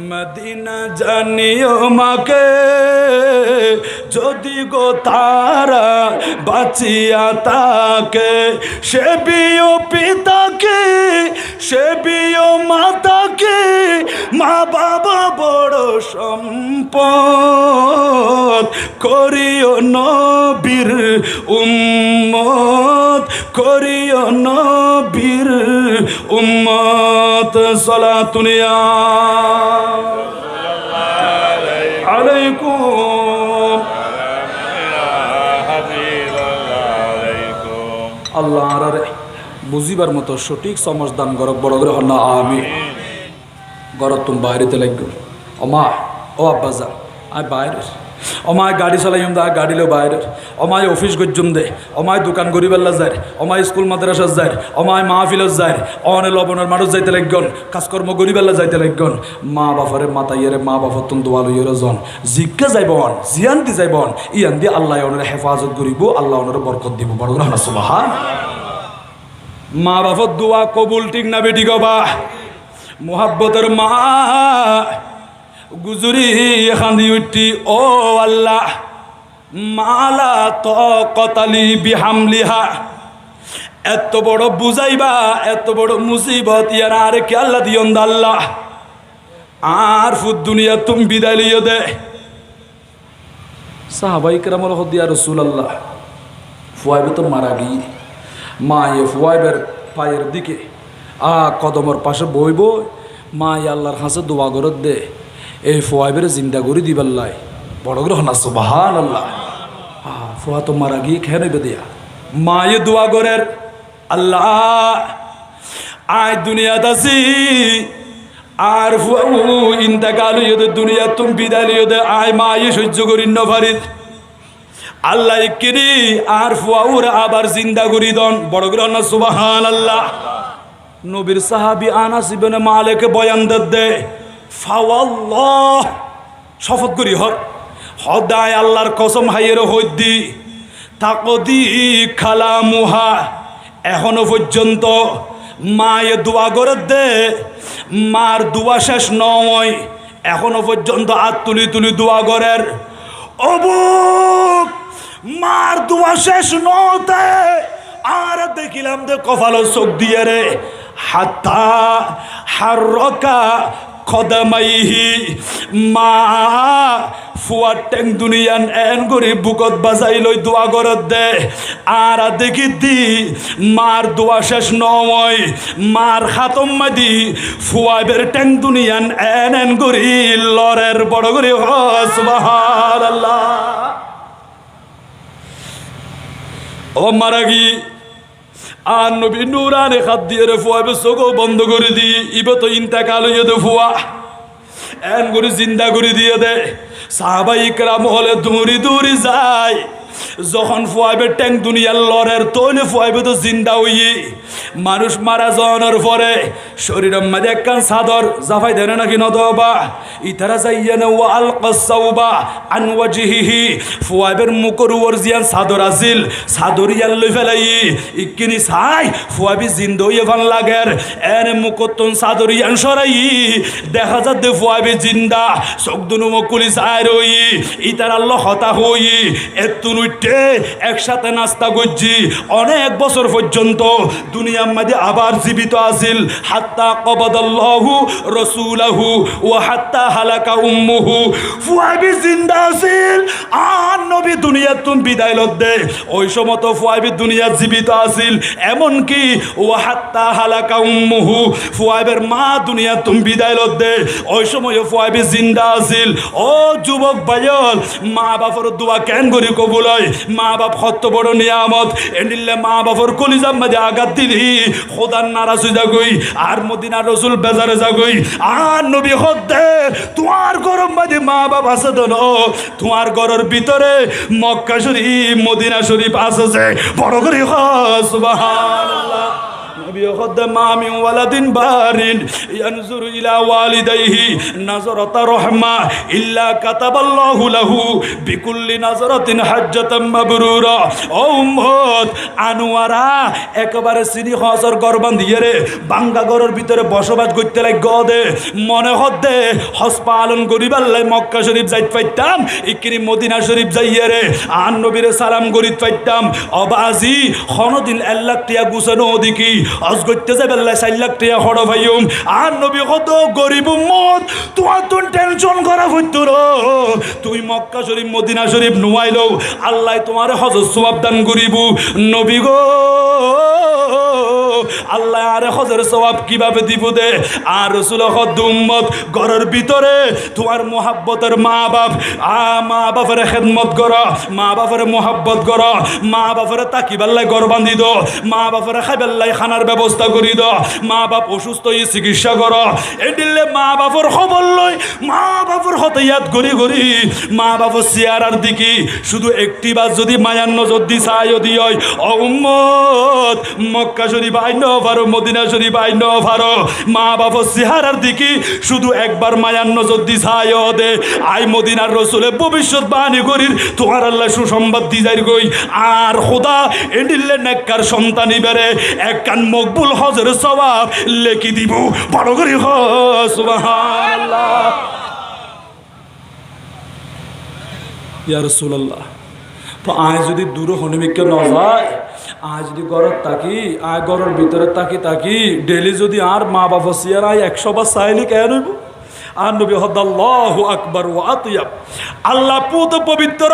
মদিনা জানিও মাকে যদি গো তারা বাঁচিয়া তাকে সে বিও পিতাকে সে বিও মাতাকে মা বাবা বড় সম্পদ করিও নবীর উম্মত করিও নবীর উম্মত সালাতুনিয়া আলাইকুম আল্লাহ আরে বুঝিবার মতো সঠিক সমাজ দান করক বড় করে হন্না আমি গরত তুমি বাইরেতে লাগবে অমা ও আব্বা যা আই বাইরে অমায় গাড়ি চালাইম দা গাড়িলেও বাইরের অমায় অফিস গজ্জুম দে অমায় দোকান গরিবেল্লা যায় অমায় স্কুল মাদ্রাসা যায় অমায় মাহফিলত যায় অনে লবণের মানুষ যাইতে লাগন কাজকর্ম গরিবেল্লা যাইতে লাগন মা বাপারে মাতাইয়ারে মা বাপর তুন দোয়া লইয়ের জন জিজ্ঞে যাইবন জিয়ান দি যাইবন ইয়ান দি আল্লাহ ওনারে হেফাজত করিব আল্লাহ ওনারে বরকত দিব বড় না সুবহান। মা বাপর দোয়া কবুল ঠিক না বেটি গবা মুহাব্বতের মা গুজরি খান্দি উঠি ও আল্লাহ মালা তকতালি বিহামলিহা এত বড় বুঝাইবা এত বড় মুসিবত ইয়ার আর কে আল্লাহ দিয়ন আল্লাহ আর ফুদ দুনিয়া তুমি বিদায় লিয়ে দে সাহাবাই কেরামল হদিয়া রাসূলুল্লাহ ফুয়াইবে তো মারা গিয়ে মা এ ফুয়াইবের পায়ের দিকে কদমর পাশে বইব মা আল্লাহর হাসে দোয়া গরত দে এই ফুয়াইবের জিন্দা করে দিবাল্লাই বড় গ্রহ না সুবহানাল্লাহ। ফুয়া তো মারা গিয়ে খেয়ে নেবে দিয়া মায়ে দোয়া করের আল্লাহ আয় দুনিয়াত আছি আর ফুয়াউ ইন্তাকাল হইয়ে দুনিয়া তুমি বিদায় লিয়ে দে আয় মায়ে সহ্য করি নভারিত আল্লাহ কিনি আর ফুয়াউর আবার জিন্দা করি দন বড় গ্রহ না সুবহানাল্লাহ। নবীর সাহাবী আনাস ইবনে মালিক বয়ান দে ফাওয়াল্লাহ শপথ করি হদায় আল্লাহর কসম হাইয়ের হইদি তাকদি খালামুহা এখনো পর্যন্ত মায়ে দোয়া করে দে মার দোয়া শেষ নয় এখনো পর্যন্ত হাত তুলি তুলি দোয়া করের অবুক মার দোয়া শেষ নতে আর দেখিলাম দে কপালো চোখ দিয়ে রে হাতা হারকা কদমাইহি মা ফুয়ার ট্যাং দুনিয়ান এন করে বুকত বাজাই লই দোয়া করত দে আর দেখি দি মার দোয়া শেষ নয় মার খাতম মাদি ফুয়াবের ট্যাং দুনিয়ান এন এন করি লরের বড় করে সুবহানাল্লাহ। ও মারা গি আর নবী নুরানে খাদ দিয়ে রে ফুয়াবে চোখ বন্ধ করে দি ইবে তো ইন্তেকাল হইয়ে দে ফুয়া এন করে জিন্দা করে দিয়ে দে সাহাবাই ইকরাম হলে দৌড়ি দৌড়ি যায় যখন ফুয়াবে ট্যাং দুনিয়ার লড়ের তৈলে ফুয়াবে তো জিন্দা হইয়ে মানুষ মারা যাওয়ার পরে শরীরের মাঝে একখান চাদর জাফাই দেয় নাকি নদবা ইতারা যাইয়ানে ওয়া আলকাসাউবা আন ওয়াজহিহি ফুয়াবের মুখের উপর জিয়ান চাদর আছিল চাদর ইয়ান লই ফেলাই ইকিনি চাই ফুয়াবি জিন্দা হইয়ে ভাল লাগের এনে মুখতন চাদর ইয়ান সরাই দেখা যাতে ফুয়াবি জিন্দা চোখ দুনু মুখ কুলি চাই রই ইতার আল্লাহ হতা হই এতুনু উঠে একসাথে নাস্তা করছি অনেক বছর পর্যন্ত দুনিয়ার মাঝে আবার জীবিত আছিল হাত্তা কবাদাল্লাহু রাসূলাহু ওয়া হাত্তা হালাকা উম্মুহু ফুয়াবি জিন্দা আছিল আর নবী দুনিয়ার তুম বিদায় লদ্দে ওই সময় তো ফুয়াবি দুনিয়ার জীবিত আছিল এমন কি ওয়া হাত্তা হালাকা উম্মুহু ফুয়াবের মা দুনিয়ার তুম বিদায় লদ্দে ওই সময় ফুয়াবি জিন্দা আছিল ও যুবক ভাইয়ল মা বাপর দোয়া কেন করি কবুল হয় মা বাপ কত বড় নিয়ামত এন্ডিলে মা বাপর কলিজার মাঝে আঘাত দিলি খোদার নারাজ হয়ে যাগই আর মদিনার রসুল বেজারে যাগই আর নবী হদ্দে তোমার গরম মাঝে মা বাপ আছে তো তোমার ঘরের ভিতরে মক্কা শরীফ মদিনা শরীফ আছে বড় করে সুবহানাল্লাহ নবী হদ্দে মা মিন ওয়ালাদিন বারিন ইয়ানজুরু ইলা ওয়ালিদাইহি নাজরাতা রাহমা ইল্লা কাতাবাল্লাহু লাহু বিকুল্লি নাজরাতিন হাজ্জাতাম মাবরুরা ও উম্মত আনোয়ারা একবারে সিনি হজর গরবান দিয়ে রে বাঙ্গা ঘরের ভিতরে বসবাস করতে লাগ গদে মনে হদ্দে হজ পালন করিবার লাই মক্কা শরীফ যাইতে পাইতাম ইকিনি মদিনা শরীফ যাইয়ে রে আর নবীরে সালাম করিতে পাইতাম অবাজি খনদিন 1 লাখ টিয়া গুছানো ওদিকে হজ করতে যাবে 4 লাখ টিয়া হড় ভাইম আর নবী কত গরিব উম্মত তোমার তো টেনশন করা হইতো তুই মক্কা শরীফ মদিনা শরীফ নুয়াইলো আল্লাহ তোমার হজ সওয়াব দান করিব নবী গো আল্লাহ আরে হজের সওয়াব কিভাবে দিব দে আর রাসূল হদ উম্মত ঘরের ভিতরে তোমার মোহাব্বতের মা বাপ মা বাপের খেদমত করো মা বাপের মোহাব্বত করো মা বাপের তাকিবাল্লাই ঘর বান্ধি দো মা বাপের খাইবাল্লাই খানার ব্যবস্থা করি দো মা বাপ অসুস্থ হয়ে চিকিৎসা করো এদিলে মা বাপর খবর লই মা বাপর হতে ইয়াদ করি করি মা বাপর চেয়ারার দিকে শুধু একটি বার যদি মায়ার নজর দি চাইও দি হয় ও উম্মত মক্কা শরীফ আইন পারো মদিনা শরীফ আইন পারো মা বাপর চেহারার দিকে শুধু একবার মায়ার নজর দি চাইও দে আই মদিনার রসুলে ভবিষ্যৎবাণী করির তোমার আল্লাহ সুসংবাদ দি যাই গই আর খোদা এডিলে নেককার সন্তানি বেড়ে এক কান মকবুল হজের সওয়াব লেখি দিব বড় করে সুবহানাল্লাহ ইয়া রাসূলুল্লাহ তো আয় যদি দূর হনিমিকে ন যায় আজ যদি ঘরের তাকি আয় ঘরের ভিতরে তাকি ডেলি যদি আর মা বাবা সিয়ার আয় 100 বার চাইলে কেন হইব আর নবী আল্লাহু আকবার ওয়া আতিয়াব আল্লাহ পুত পবিত্র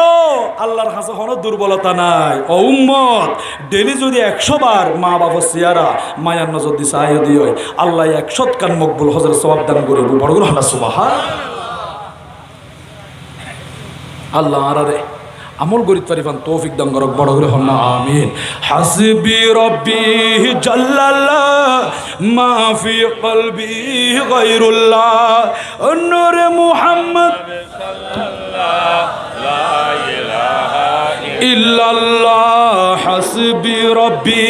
আল্লাহর কাছে কোনো দুর্বলতা নাই ও উম্মত ডেলি যদি 100 বার মা বাবা সিয়ারা মায়ার নজর দি চাই দি হয় আল্লাহ 100 কান মকবুল হজের সওয়াব দান করিব বড় করে সুবহানাল্লাহ আল্লাহ আরে আমল করিতে পারিবান তৌফিক দান করক বড় করে হন না আমিন হাসবি রব্বি জাল্লাল্লাহ মা ফি কলবি গায়রুল্লাহ নূর মুহাম্মদ সাল্লাল্লাহু লা ইলাহা ইল্লাল্লাহ হাসবি রব্বি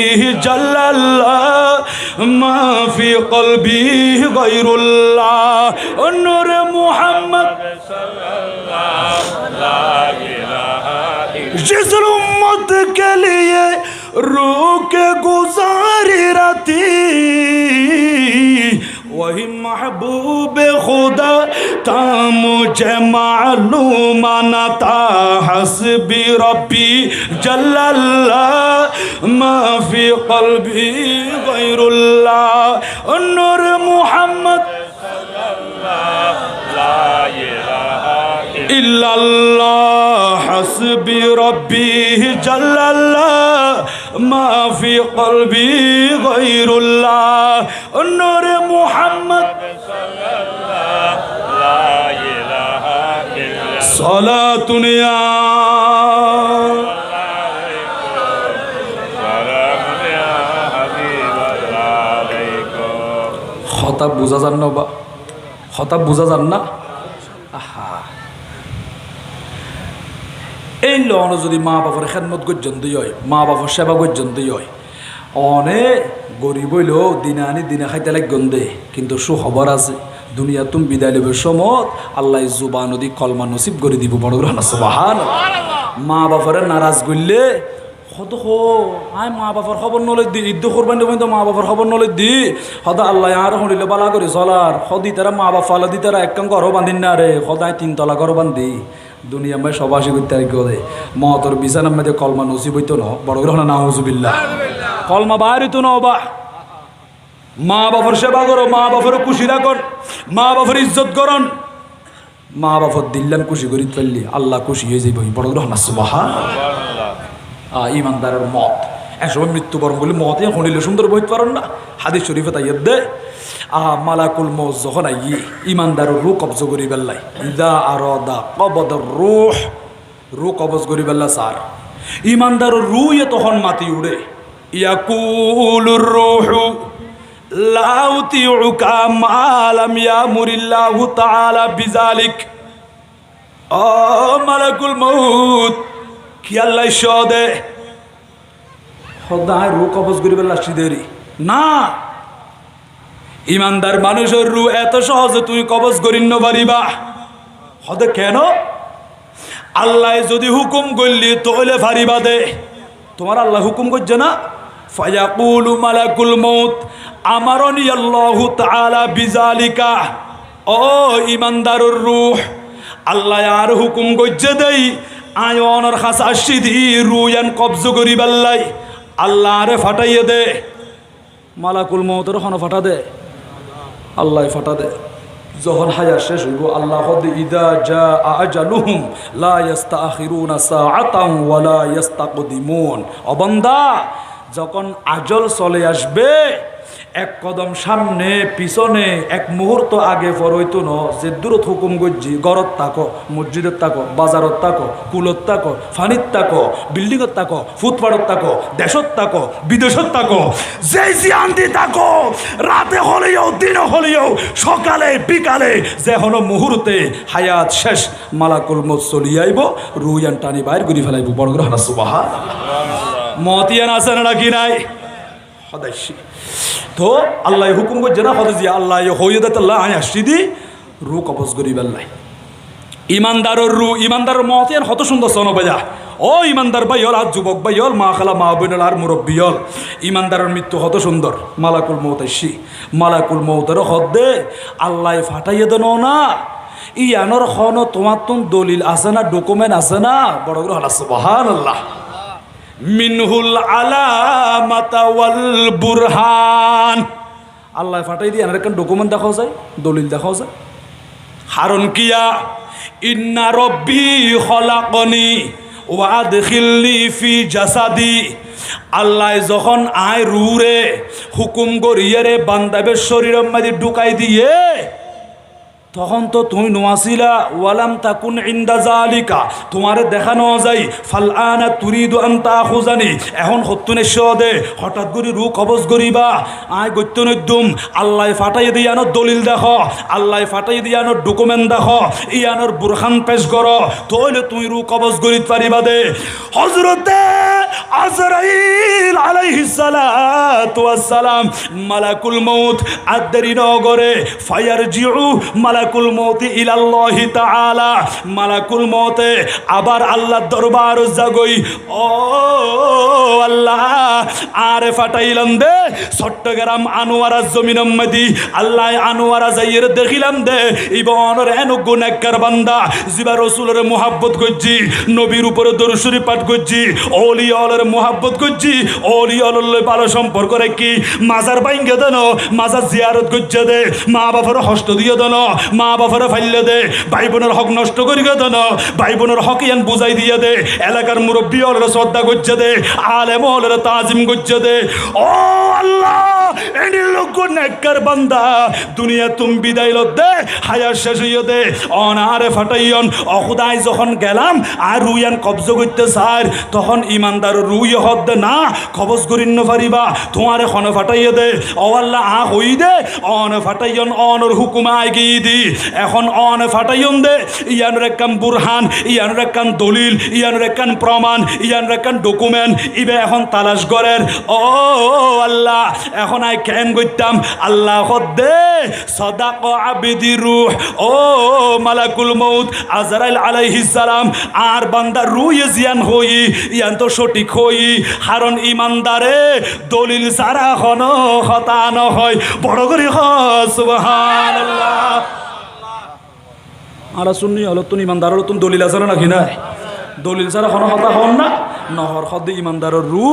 জাল্লাল্লাহ মা ফি কলবি গায়রুল্লাহ নূর মুহাম্মদ সাল্লাল্লাহু লা ইলাহা जिस उम्मत के लिए रूह के गुजारी राती वही महबूब खुदा था मुझे मालूम न था हस्बी रब्बी जल्लल्लाह मा फी क़ल्बी गैरुल्लाह नूर मुहम्मद सल्लल्लाहु ला इलाहा इल्लल्लाह हस्बी रब्बी जल्लल्लाह मा फी क़ल्बी गैरुल्लाह नूर मुहम्मद सल्लल्लाहु ला इलाहा इल्लल्लाह सलातुन या खताब बुझा जान ना बा खताब बुझा जान ना आहा এই লন যদি মা বাবার খেদমত গর্জন্তই হয় মা বাবার সেবা গর্জন্তই হয় অনেক গরিব হইলেও দিনে আনি দিনে খাইতে লাগ গন্ধে কিন্তু সুখবর আছে দুনিয়া তুমি বিদায় লেবের সমত আল্লাহ জুবা নদী কলমা নসিব করে দিব বড় সুবহানাল্লাহ মা বাবারে নারাজ করলে কত আয় মা বাবার খবর নলে দি ঈদ কোরবানি তো মা বাবার খবর নলে দি সদা আল্লাহ আর শুনিলে বালা করে চলার সদি তারা মা বাপ ফালা দি তারা এক কাম ঘরও বান্ধিন না রে সদায় 3 তলা ঘর বান্ধি দুনিয়া মই সবাসী করতে আর কেউ মতর বিছানার মধ্যে কলমা নসিব হইতো না বড় গ্রহণ না হুজুবিল্লাহ কলমা বাইর হইতো না বা মা বাবার সেবা করো মা বাবার খুশি রাখুন মা বাবার ইজ্জত করুন মা বাবার দিল্লান খুশি করি ফেললি আল্লাহ খুশি হয়ে যাইব বড় গ্রহণ সুবহানাল্লাহ ইমানদারের মত একসময় মৃত্যুবরণ বলে মত শুনিলে সুন্দর বইতে পারেন না হাদিস শরীফে তাই দে মালাকুল মৌত যখন আই ইমানদারের রূহ কবজ করি বেল্লাই ইদা আরদা কবদর রূহ কবজ করি বেল্লা স্যার ইমানদারের রূহ তখন মাতি উড়ে ইয়াকুলুর রূহু লা উতিউকা মা লাম ইয়ামুরিল্লাহু তাআলা বিযালিক ও মালাকুল মৌত কি আল্লাহ শদে খোদায় রূহ কবজ করি বেল্লা সিদেরি না ইমানদার মানুষের রূহ এত সহজে তুমি কবজ করিন পারিবা হদে কেন আল্লাহ যদি হুকুম করলি তাহলে ফারিবা দে তোমার আল্লাহ হুকুম করছে না ফায়াকুলু মালাকুল মউত আমারনি আল্লাহু তাআলা বিযালিকা ও ইমানদারের রূহ আল্লাহ আর হুকুম করছে দেই আয়নের খাসা সিধি রুয়ান কবজ করি বেল্লাই আল্লাহ আরে ফাটাইয়ে দে মালাকুল মউতের হন ফাটা দে আল্লাহ ফাটা দে যখন হায়াত শেষ হইব আল্লাহ ইদা জা আজালুহুম লা ইস্তাখিরুনা সাআতান ওয়া লা ইস্তাকদিমুন ও বান্দা যখন আজল চলে আসবে এক কদম সামনে পিছনে এক মুহূর্ত আগে ফরইতো ন যে দূরত হুকুম গজ্জি গরত তাকো মসজিদত তাকো বাজারত তাকো কুলত তাকো ফানিত তাকো বিল্ডিংত তাকো ফুটপাথত তাকো দেশত তাকো বিদেশত তাকো যে জিয়ান্তি তাকো রাতে হলেও দিন হলেও সকালে বিকালে যে হলো মুহূর্তে হায়াত শেষ মালাকুল মউত চলি আইব রুয়ান টানি বাইর করে ফেলাইব বড় গ্রহ সুবহানাল্লাহ মতিয়ান আছে নাকি নাই সদাইছি তো আল্লাহ হুকুম করছে না হতে যে আল্লাহ হইয়ে আল্লাহ আয় আসছি দি রু কবজ করি বেল্লাই ইমানদারের রু ইমানদারের মতিয়ান হত সুন্দর সন বাজা ও ইমানদার ভাই হল আর যুবক ভাই হল মা খালা মা বোন আর মুরব্বী হল ইমানদারের মৃত্যু হত সুন্দর মালাকুল মউত আসি মালাকুল মউতের হদ দে আল্লাহ ফাটাইয়ে দেন না ইয়ানোর খন তোমার তুম দলিল আছে না ডকুমেন্ট আছে না বড় করে হল সুবহানাল্লাহ মিনহুল আলামাতা ওয়াল বুরহান আল্লাহ ফাটাই দিয়ে এর একটা ডকুমেন্ট দেখাও যায় দলিল দেখাও যায় কারণ কিয়া ইন্না রব্বি খলাকনি ওয়া আদখিলনি ফি জাসাদি আল্লাহ যখন আয় রুরে হুকুম করিয়ে রে বান্দাবের শরীরের মধ্যে ঢুকাই দিয়ে তখন তো তুমি নোয়াছিলা ওয়ালাম তাকুন ইনদা জালিকা তোমারে দেখানো যায় ফালআনা তুরিদু আন তাখুজানি এখন হত্তুনে শদে হঠাৎ করে রু কবজ করিবা আয় গত্যনদ্যম আল্লাহ ফাটাই দিয়ানো দলিল দেখো আল্লাহ ফাটাই দিয়ানো ডকুমেন্ট দেখো ইয়ানোর বুরহান পেশ করো তাহলে তুমি রু কবজ করিতে পারিবা দে হযরতে আজরাইল আলাইহিস সালাতু ওয়াস সালাম মালাকুল মউত আদরি নগরে ফায়ারজিউ মালাকুল মউতি ইলাল্লাহি তাআলা মালাকুল মউতে আবার আল্লাহর দরবার জাগই ও আল্লাহ আরে ফাটাইলাম দে চট্টগ্রাম আনোয়ারা জমিনের মধ্যে আল্লাহ আনোয়ারা যাইয়ের দেখিলাম দে ইবনের এনো গুনাহগার বান্দা জিবা রাসূলের মুহাব্বত করছি নবীর উপরে দরুদ শরীফ পাঠ করছি ওলিয়ালের মুহাব্বত করছি ওলিয়ালের ভালো সম্পর্ক রেখি মাজার বাইঙ্গে দেন মাজার জিয়ারত করছে দে মা বাবার হস্ত দিয়ে দেন মা বাবার ফাইলে দে ভাই বোনের হক নষ্ট করিয়ে দেন ভাই বোনের হক ইয়ান বুঝাই দিয়ে দে এলাকার মুরব্বী হলের শ্রদ্ধা করছে দে আলেম হলের তাজিম করছে দে ও আল্লাহ এনি লোক নেককার বান্দা দুনিয়া তুমি বিদায় ল দে হায়াত শেষ হইয়ে দে অনারে ফাটাইয়ন অখুদাই যখন গেলাম আর রুয়ান কবজ করতে চার তখন ইমানদার রুই হদ দে না কবজ করিন পারিবা তোমারে খন ফাটাইয়ে দে ও আল্লাহ আ হই দে অন ফাটাইয়ন অনর হুকুম আগিয়ে দি এখন অন ফাটাইয়ন দে ইয়ানোর একখান বুরহান ইয়ানোর একখান দলিল ইয়ানোর একখান প্রমাণ ইয়ানোর একখান ডকুমেন্ট ইবে এখন তালাশ করেন ও আল্লাহ এখন আই কেন করতাম আল্লাহ হদ দে সাদাক আবিদি রূহ ও মালাকুল মউত আজরাইল আলাইহিস সালাম আর বান্দার রুহ জিয়ান হই ইয়ান তো সঠিক হই কারণ ইমানদারে দলিল সারা খন হতা ন হয় বড় করে সুবহানাল্লাহ আর শুনি হলো তুমি ইমানদার হলো তুমি দলিল আছে নাকি না দলিল ছাড়া কোনো কথা হন না নহর সদ ইমানদারের রু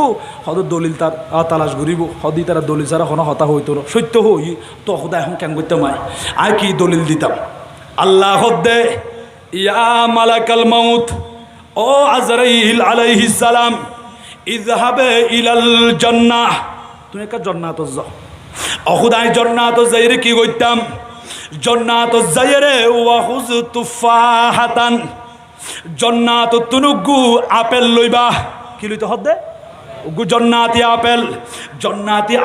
সদ দলিল তার তালাশ ঘুরিব সদি তারা দলিল ছাড়া কোনো কথা হইতো না সত্য হই তো সদা এখন কেন করতে মাই আর কি দলিল দিতাম আল্লাহ হদ্দে ইয়া মালাকাল মাউত ও আজরাইল আলাইহিস সালাম ইযহাবে ইলাল জান্নাহ তুমি একটা জান্নাত যাও অখুদাই জান্নাত যাইরে কি কইতাম জান্নাত যাইরে ওয়াহুজ তুফাহাতান জান্নাত তুনুগু আপেল লইবা কি লইতে হদ্দে উগু জান্নাতি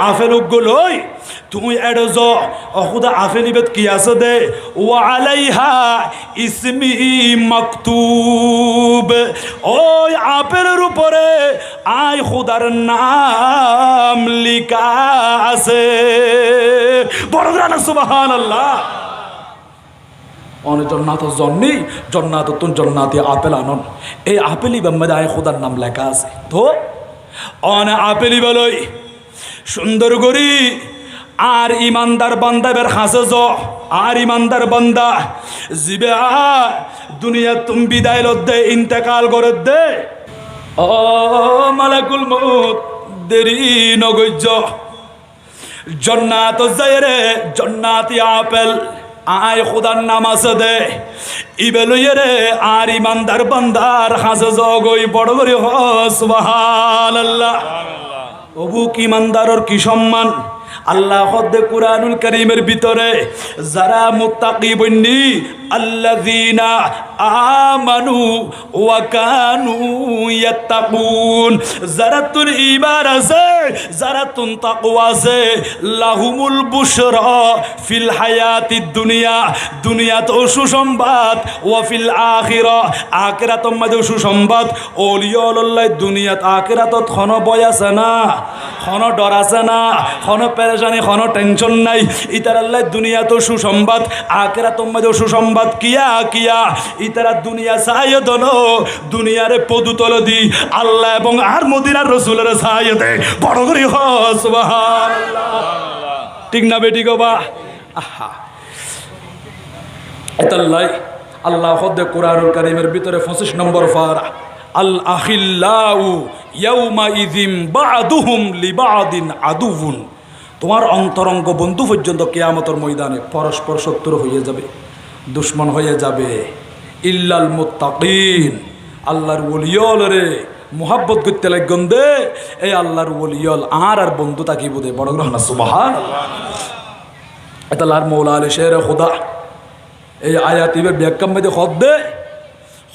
আপেল উগু লই তুমি এড়ো য অখুদা আপেল ইবেত কি আছে দে ওয়া আলাইহা ইসমি মাকতুব ওই আপেলের উপরে আই খুদার নাম লিখা আছে বড় না সুবহানাল্লাহ অনেক জন্নাত জন্নি জন্নাত তুন জন্নাতি আপেল আনন এই আপেলই বাম্মাদে আয় খোদার নাম লেখা আছে তো অনে আপেলই বলই সুন্দর করি আর ইমানদার বান্দা বের হাসে য আর ইমানদার বান্দা জিবে দুনিয়া তুম বিদায় লদ্দে ইন্তেকাল করে দে ও মালাকুল মউত দেরি নগজ্য জন্নাত যায়রে জন্নাতি আপেল আয় খুদার নাম আছে দে ইবেলুয়ে রে আর ইমানদার বান্দার হাসে জগই বড় করে হ সুবহানাল্লাহ ওবু কি ইমানদারর কি সম্মান আল্লাহ হদ্দে কুরআনুল কারীমের ভিতরে যারা মুত্তাকি বন্নি আল্লাযীনা আমানু ওয়া কানু ইয়াত্তাকুন যারা তুন ঈমান আছে যারা তুন তাকওয়া আছে লাহুমুল বুশরা ফিল হায়াতিদ দুনিয়া দুনিয়াত সুসংবাদ ওয়া ফিল আখিরাত মধ্যে সুসংবাদ ওলিয়াউল্লাহ দুনিয়াত আখিরাতত খন বয় আছে না খন ডর আছে না খন পেরেশানি খন টেনশন নাই ইতার আল্লাহ দুনিয়াত সুসংবাদ আখিরাত মধ্যে সুসংবাদ কিয়া কিয়া ইতারা দুনিয়া চাইয়ে দনো দুনিয়ারে পদুতল দি আল্লাহ এবং আর মদিনার রসুলের চাইয়ে দে বড় করে হ সুবহানাল্লাহ ঠিক না বেটি গবা আহা এতাল্লাই আল্লাহ হদ্দে কুরআনুল কারীমের ভিতরে 25 নম্বর পারা আল আখিল্লাউ ইয়াউমা ইযিম বা'দুহুম লিবা'দিন আদুউন তোমার অন্তরঙ্গ বন্ধু পর্যন্ত কিয়ামতের ময়দানে পরস্পর শত্রু হয়ে যাবে দুশ্মন হয়ে যাবে ইল্লাল মুত্তাকিন আল্লাহর ওলিয়ল রে মুহাব্বত করতে লাগন দে এই আল্লাহর ওলিয়ল আর বন্ধু তাকি বুদে বড় গ্রহণ সুবহানাল্লাহ এটা আল্লাহর মৌলা আলী শের খুদা এই আয়াত ইবের ব্যাখ্যা মধ্যে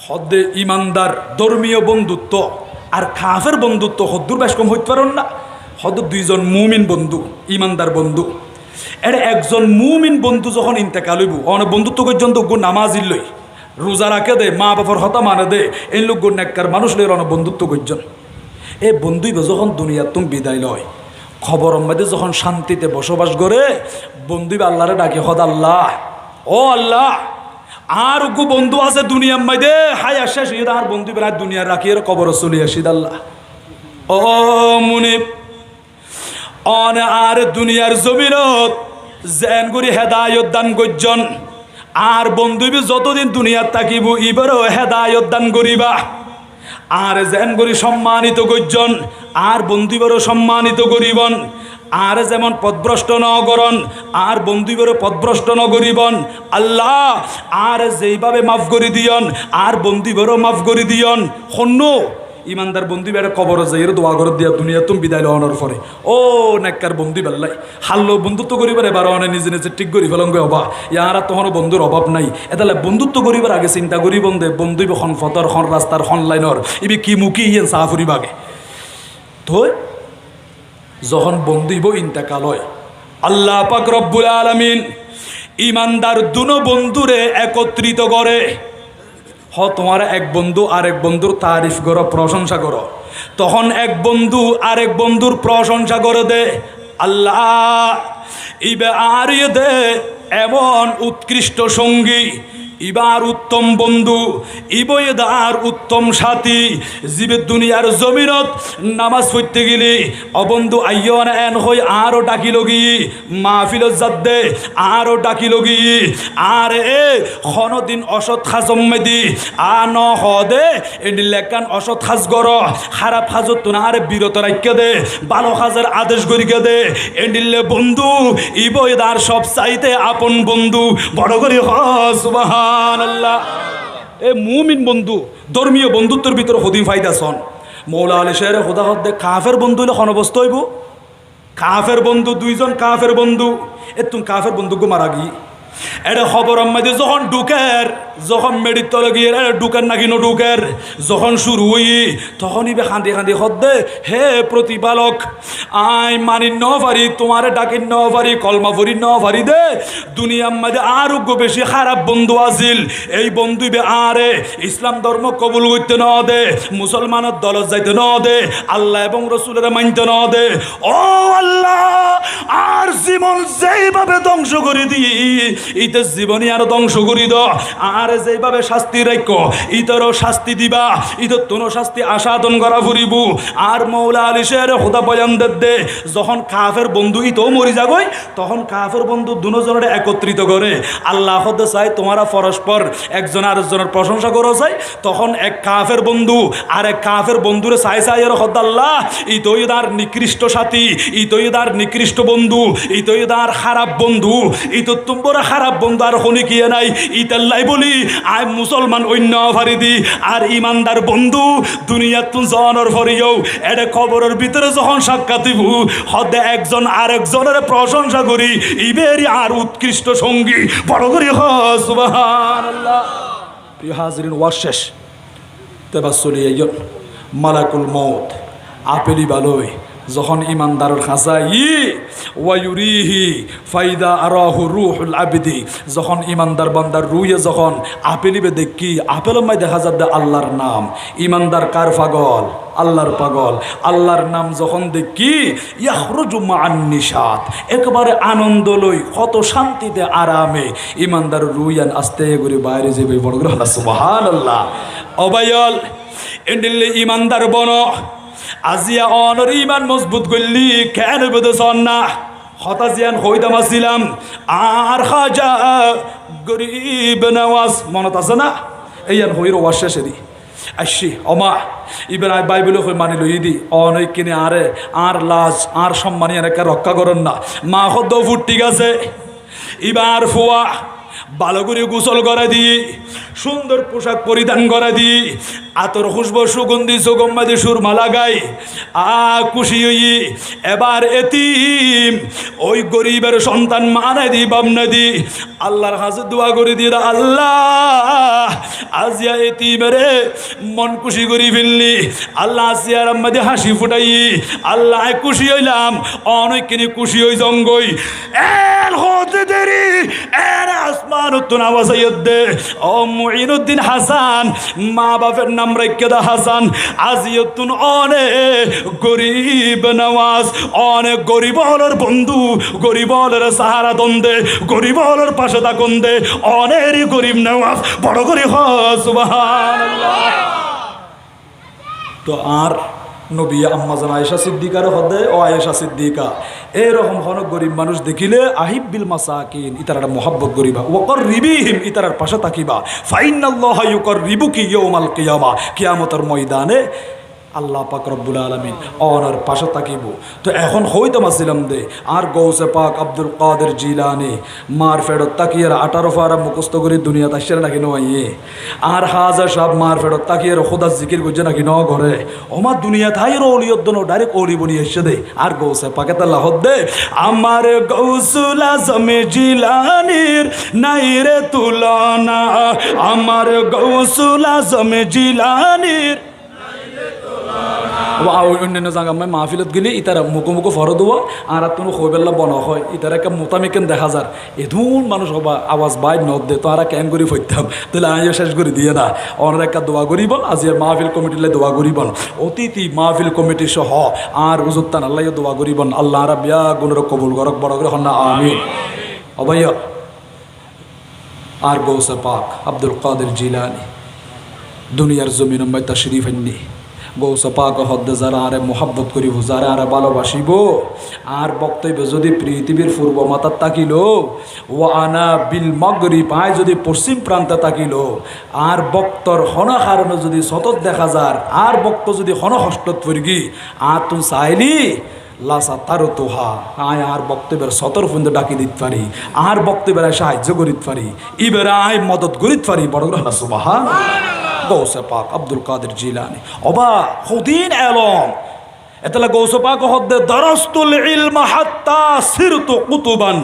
হদ্দে ইমানদার ধর্মীয় বন্ধুত্ব আর কাফের বন্ধুত্ব হদ্দুর বেশ কম হইতে পারেন না হদ্দুর দুইজন মুমিন বন্ধু ইমানদার বন্ধু এটা একজন মুমিন বন্ধু যখন ইন্তেকাল হইব অনেক বন্ধুত্ব পর্যন্ত নামাজ লই রোজা রাখে দে মা বাবার হতা মানে দে এই লোক নেককার মানুষ লই অনেক বন্ধুত্ব করছেন এই বন্ধুই যখন দুনিয়ার তুমি বিদায় লয় খবর মধ্যে যখন শান্তিতে বসবাস করে বন্ধুই আল্লাহরে ডাকে হদ আল্লাহ ও আল্লাহ আর গো বন্ধু আছে দুনিয়ার মধ্যে হাই আসে আর বন্ধু বেড়ায় দুনিয়ার রাখি এর কবর চলে আসিদ আল্লাহ ও মুনিব অন আর দুনিয়ার জমিনত জেন করি হেদায়ত দান করজন আর বন্ধুবি যতদিন দুনিয়ার থাকিব ইবারও হেদায়ত দান করিবা আর জেন করি সম্মানিত করজন আর বন্ধুবারও সম্মানিত করিবন আর যেমন পদভ্রষ্ট ন করন আর বন্ধুবারও পদভ্রষ্ট ন করিবন আল্লাহ আর যেইভাবে মাফ করে দিয়ন আর বন্ধুবারও মাফ করে দিয়ন শূন্য ইমানদার বন্ধু বেড়ে কবর যাই দোয়া করে দিয়া দুনিয়া তুমি বিদায় লওয়ানোর পরে ও নেককার বন্ধু বেল্লাই হাল্লো বন্ধুত্ব করিবার এবার অনেক নিজে নিজে ঠিক করি ফেলঙ্গ হবা ইয়ারা তখন বন্ধুর অভাব নাই এতালে বন্ধুত্ব করিবার আগে চিন্তা করি বন্ধে বন্ধু খন ফতর খন রাস্তার খন লাইনর ইবি কি মুখি ইয়েন চাহ ফুরিবাগে তো যখন বন্ধুইব ইন্তেকাল হয় আল্লাহ পাক রব্বুল আলামিন ইমানদার দুনো বন্ধুরে একত্রিত করে তোমার এক বন্ধু আরেক বন্ধুর তারিফ করো প্রশংসা করো তখন এক বন্ধু আরেক বন্ধুর প্রশংসা করে দে আল্লাহ ইবে আর দে এমন উৎকৃষ্ট সঙ্গী ইবার উত্তম বন্ধু, ইবদার উত্তম সাথী, জীবে দুনিয়ার জমিনত নামাজ পড়তে গেলে অবন্ধু আইয়ন এন হই আরও ডাকি লগি মাহফিলত যাদ্দে আরও ডাকি লগি আর এ দিন অসৎ খাজম্মেদি ন হদে এটি লেখান অসৎ খাজ গর খারাপ খাজত তোনা আরে বিরত রাখিয়ে দে ভালো খাজের আদেশ করিকে দে এডিলে বন্ধু ইবদার সব চাইতে আপন বন্ধু বড় করে সুবহানাল্লাহ। এ মুমিন বন্ধু ধর্মীয় বন্ধুত্বের ভিতরে হদিম ফায়দা সন মৌলা আলী শেরে খোদা হদ্দে কাফের বন্ধু হলে ক্ষণবস্ত হইব কাফের বন্ধু দুইজন কাফের বন্ধু এ তুমি কাফের বন্ধুকে মারা গি এটা খবর আমাদের যখন ঢুকের যখন মেডিত গিয়ে ঢুকের নাকি ন ঢুকের যখন শুরু হই তখনই বে খান্দি খান্দি হদ্দে হে প্রতিপালক আই মানি ন পারি তোমার ডাকি ন পারি কলমা ভরি ন পারি দে দুনিয়ার মাঝে আরো বেশি খারাপ বন্ধু আছিল এই বন্ধু বে আরে ইসলাম ধর্ম কবুল করতে ন দে মুসলমানের দলত যাইতে ন দে আল্লাহ এবং রসুলের মানতে ন দে ও আল্লাহ আর জীবন যেইভাবে ধ্বংস করে দিই ইতে জীবনী আরো ধ্বংস করি দ আর যেভাবে শাস্তি রাখ ইতরও শাস্তি দিবা ইতর তোনো শাস্তি আসাদন করা ফুরিব আর মৌলা আলী শের খোদা বয়ান দে যখন কাফের বন্ধু ইতো মরি যাগই তখন কাফের বন্ধু দুজনের একত্রিত করে আল্লাহ হতে চাই তোমারা পরস্পর একজন আরেকজনের প্রশংসা করো চাই তখন এক কাফের বন্ধু আর এক কাফের বন্ধুরে চাই চাই আর হদ আল্লাহ ইতোই তার নিকৃষ্ট সাথী ইতোই তার নিকৃষ্ট বন্ধু ইতোই তার খারাপ বন্ধু ইতো তোমরা খারাপ বন্ধু আর হনি কিয়ে নাই ইতাল্লাই বলি আই মুসলমান অন্য ফারিদি আর ইমানদার বন্ধু দুনিয়া তুম জনের ফরিও এটা খবরের ভিতরে যখন সাক্ষাৎ দিব হদে একজন আরেকজনের প্রশংসা করি ইবেরি আর উৎকৃষ্ট সঙ্গী বড় করি সুবহানাল্লাহ। প্রিয় হাজরিন ওয়াজ শেষ তেবা চলি আইয়ন মালাকুল মউত আপেলি বালই যখন ইমানদারের খাঁচাই ওয়ায়ুরিহি ফাইদা আরাহু রুহুল আবিদি যখন ইমানদার বান্দার রুয়ে যখন আপেলিবে দেখি আপেলের মাই দেখা যাবে আল্লাহর নাম ইমানদার কার পাগল আল্লাহর পাগল আল্লাহর নাম যখন দেখি ইয়াখরুজু মান নিশাত একেবারে আনন্দ লই কত শান্তিতে আরামে ইমানদার রুয়ান আস্তে করে বাইরে যাবে বড় করে সুবহানাল্লাহ। অবায়ল এন্ডিলে ইমানদার বন আজিয়া অনর ইমান মজবুত করলি কেন বেদন না হতাজিয়ান হইতাম আসছিলাম আর খাজা গরিব নওয়াজ মনত আছে না এইয়ান হইর ওয়াজ শেষে দি আসছি অমা ইবেন আই বাইবেল হয়ে মানি লই দি অনই কিনে আরে আর লাজ আর সম্মানী এলাকা রক্ষা করেন না মা হদ্দ ফুট ঠিক আছে এবার ফুয়া ভালো করে গোসল করে দিই সুন্দর পোশাক পরিধান করে দিই আতর খুশবো সুগন্ধি সুগম্বাদি সুরমা লাগাই খুশি হই এবার এতিম ওই গরিবের সন্তান মানে দি বামনা দি আল্লাহর কাছে দোয়া করে দিয়ে আল্লাহ আজিয়া এতিমেরে মন খুশি করি ফেললি আল্লাহ আসিয়ার আমাদের হাসি ফুটাই আল্লাহ খুশি হইলাম অনেক কিনে খুশি হই জঙ্গই এর হতে দেরি এর আসমান উত্তন আওয়াজ দে ও মুঈনুদ্দিন হাসান মা বাপের নাম রেখে দা হাসান আজিয়তুন অনেক গরিব নওয়াজ অনেক গরিব হলের বন্ধু গরিব হলের সাহারা দন্দে গরিব হলের পাশে থাকুন দে অনেরই গরিব নওয়াজ বড় করে সুবহানাল্লাহ। তো আর নবী আম্মাজান আয়েশা সিদ্দিকার হদে ও আয়েশা সিদ্দিকা এরকম হনক গরিব মানুষ দেখিলে আহিব্বিল মাসাকিন ইতারা মোহাব্বত করিবা ওয়াকরিবিহিম ইতারার পাশে তাকিবা ফাইনাল্লাহা ইউকরিবুকি ইয়াউমাল কিয়ামা কিয়ামতের ময়দানে আল্লাহ পাক রব্বুল আলামিন ওনার পাশে তাকিব। তো এখন হইতাম আসছিলাম দে আর গৌসে পাক আব্দুল কাদের জিলানি মার ফেরত তাকিয়ার 18 ফারা মুখস্থ করে দুনিয়া তাসের নাকি নয় আর হাজার সাহেব মার ফেরত তাকিয়ার খোদা জিকির করছে নাকি ন ঘরে ওমা দুনিয়া থাইর ওলিয়ত দনো ডাইরেক্ট ওলি বনি এসে দে আর গৌসে পাকে তা লাহদ দে আমার গৌসুল আজম জিলানির নাই রে তুলনা আমার গৌসুল আজম জিলানির অন্যান্য জায়গা আমি মাহফিলত গেলে ইতারা মুখো মুখো ফর দেবো আর তুমি খৈবেল্লা বন হয় ইতারা একটা মোতামিকেন দেখা যার এধুন মানুষ হবা আওয়াজ বাই নদ দে তো আর কেন করি ফইতাম তাহলে আমিও শেষ করে দিয়ে না অনেক একটা দোয়া করিব আজ মাহফিল কমিটিলে দোয়া করিবন অতিথি মাহফিল কমিটি সহ আর হুজুরতান আল্লাহ দোয়া করিবন আল্লাহ রাবিয়া গুণর কবুল করক বড় করে হন না আমিন। অবাইয়া আর গৌসে পাক আব্দুল কাদের জিলানি দুনিয়ার জমিন মধ্যে তাশরীফ আননি গৌসে পাক হদ্দে যারা আরে মোহাব্বত করিব যারা আরে ভালোবাসিব আর বক্তব্য যদি পৃথিবীর পূর্ব মাতার তাকিল ও আনা বিল মগরিব আয় যদি পশ্চিম প্রান্তে তাকিল আর বক্তর হন কারণে যদি সতত দেখা যার আর বক্ত যদি হন হস্তত পড়গি আর তুই চাইলি লাসা তারো তোহা আয় আর বক্তব্যের সতর ফুন্দ ডাকি দিতে পারি আর বক্তব্যের সাহায্য করিতে পারি ইবেরা আয় মদত করিতে পারি বড় না সুবহান গৌসে পাক আব্দুল কাদের জিলানি অবা খুদিন এলম এতলা গৌসে পাক হদ্দে দারাস্তুল ইলমা হাত্তা সিরতু কুতুবান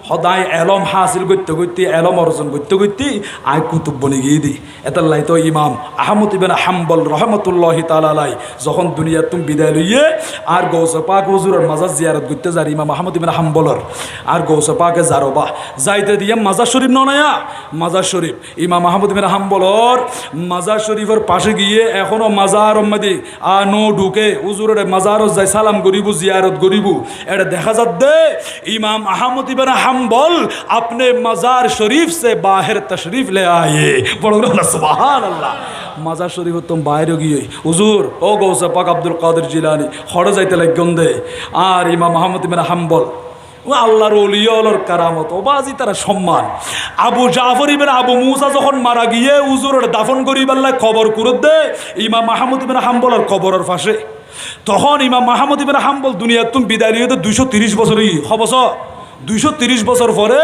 সদায় এলম হাসিল করতে করতে এলম অর্জন করতে করতে আয় কুতুব বনে গিয়ে দিই এতাল্লাই তো ইমাম আহমদ ইবনে হাম্বল রহমতুল্লাহি তাআলা আলাইহি যখন দুনিয়ার তুমি বিদায় লইয়ে আর গৌসে পাক হুজুরের মাজার জিয়ারত করতে যার ইমাম আহমদ ইবনে হাম্বলর আর গৌসে পাকে যারবা যাইতে দিয়ে মাজার শরীফ নয়া মাজার শরীফ ইমাম আহমদ ইবনে হাম্বলর মাজার শরীফের পাশে গিয়ে এখনো মাজার মধ্যে নো ঢুকে হুজুরের মাজারও যাই সালাম করিব জিয়ারত করিব এটা দেখা যাচ্ছে ইমাম আহমদ ইবনে হাম্বল अपने मजार शरीफ से बाहर तशरीफ ले आए बोलो ना सुभान अल्लाह मजार शरीफ तुम बाहर गए हुजूर ओ गौसे पाक अब्दुल कादिर जिलानी खड़े जाइते लागन दे আর ইমাম আহমদ ইবনে হাম্বল ও আল্লাহর ওলি আল্লাহর কারামত ও বাজি তারা সম্মান আবু জাফর ইবনে আবু মুসা যখন মারা গিয়ে হুজুরের দাফন করিবার লাই খবর করে দে ইমাম আহমদ ইবনে হাম্বলের কবরের পাশে তখন ইমাম আহমদ ইবনে হাম্বল দুনিয়ার তুমি বিদায় নিয়ে 230 বছর হবছ 230 বছর পরে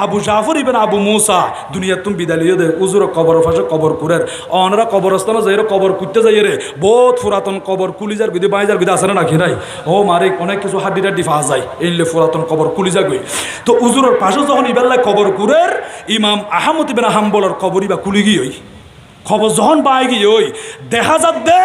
আবু জাফর ইবনে আবু মুসা দুনিয়ার তুমি বিদায় লিয়ে দে উজুর কবর ফাঁসে কবর কুরের অনরা কবরস্থানে যাই কবর কুটতে যাই রে বহুত পুরাতন কবর কুলিজার বিধি বাইজার বিধি আছে না নাকি নাই ও মারে অনেক কিছু হাড্ডি টাড্ডি ফাঁস যায় এইলে পুরাতন কবর কুলিজা গই তো উজুরের পাশে যখন ইবেলায় কবর কুরের ইমাম আহমদ ইবনে হাম্বলের কবরই বা কুলি গিয়ে খবর যখন পাই গিয়ে ওই দেখা যাচ্ছে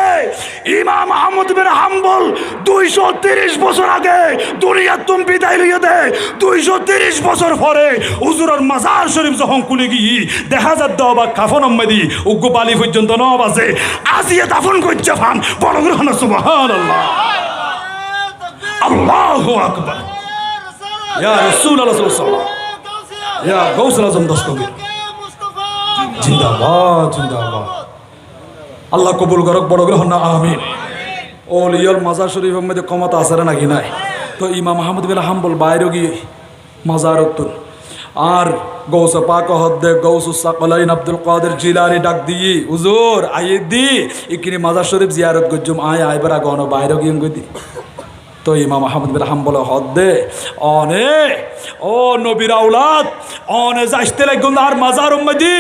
ইমাম আহমদ ইবনে হাম্বল 230 বছর আগে দুনিয়ার তুমি বিদায় লিয়ে দে 230 বছর পরে হুজুরের মাজার শরীফ যখন খুলে গিয়ে দেখা যাচ্ছে অবাক কাফন আম্মাদি উগ্র বালি পর্যন্ত ন বাজে আজিয়ে দাফন করছে ফান বড় গ্রহণ সুবহানাল্লাহ আল্লাহু আকবার ইয়া রাসূলুল্লাহ সাল্লাল্লাহু আলাইহি ওয়াসাল্লাম ইয়া গৌসুল আজম দস্তগীর জিন্দাবাদ জিন্দাবাদ আল্লাহ কবুল করক বড় গ্রহণ না আমিন ওলিয়াল মাজার শরীফের মধ্যে ক্ষমতা আছে নাকি নাই তো ইমাম আহমদ ইবনে হাম্বল বাইরে গিয়ে মাজারতুন আর গৌসে পাক হদ্দে গৌসুস সাকলাইন আব্দুল কাদের জিলানি ডাক দিয়ে হুজুর আইয়ে দি ইকিনি মাজার শরীফ জিয়ারত গজুম আইবার গণ বাইরে গিয়ে গদি তো ইমাম আহমদ ইবনে হাম্বল হদ্দে অনে ও নবীর আওলাদ অনে যাইতে লাগুন আর মাজার উম্মতি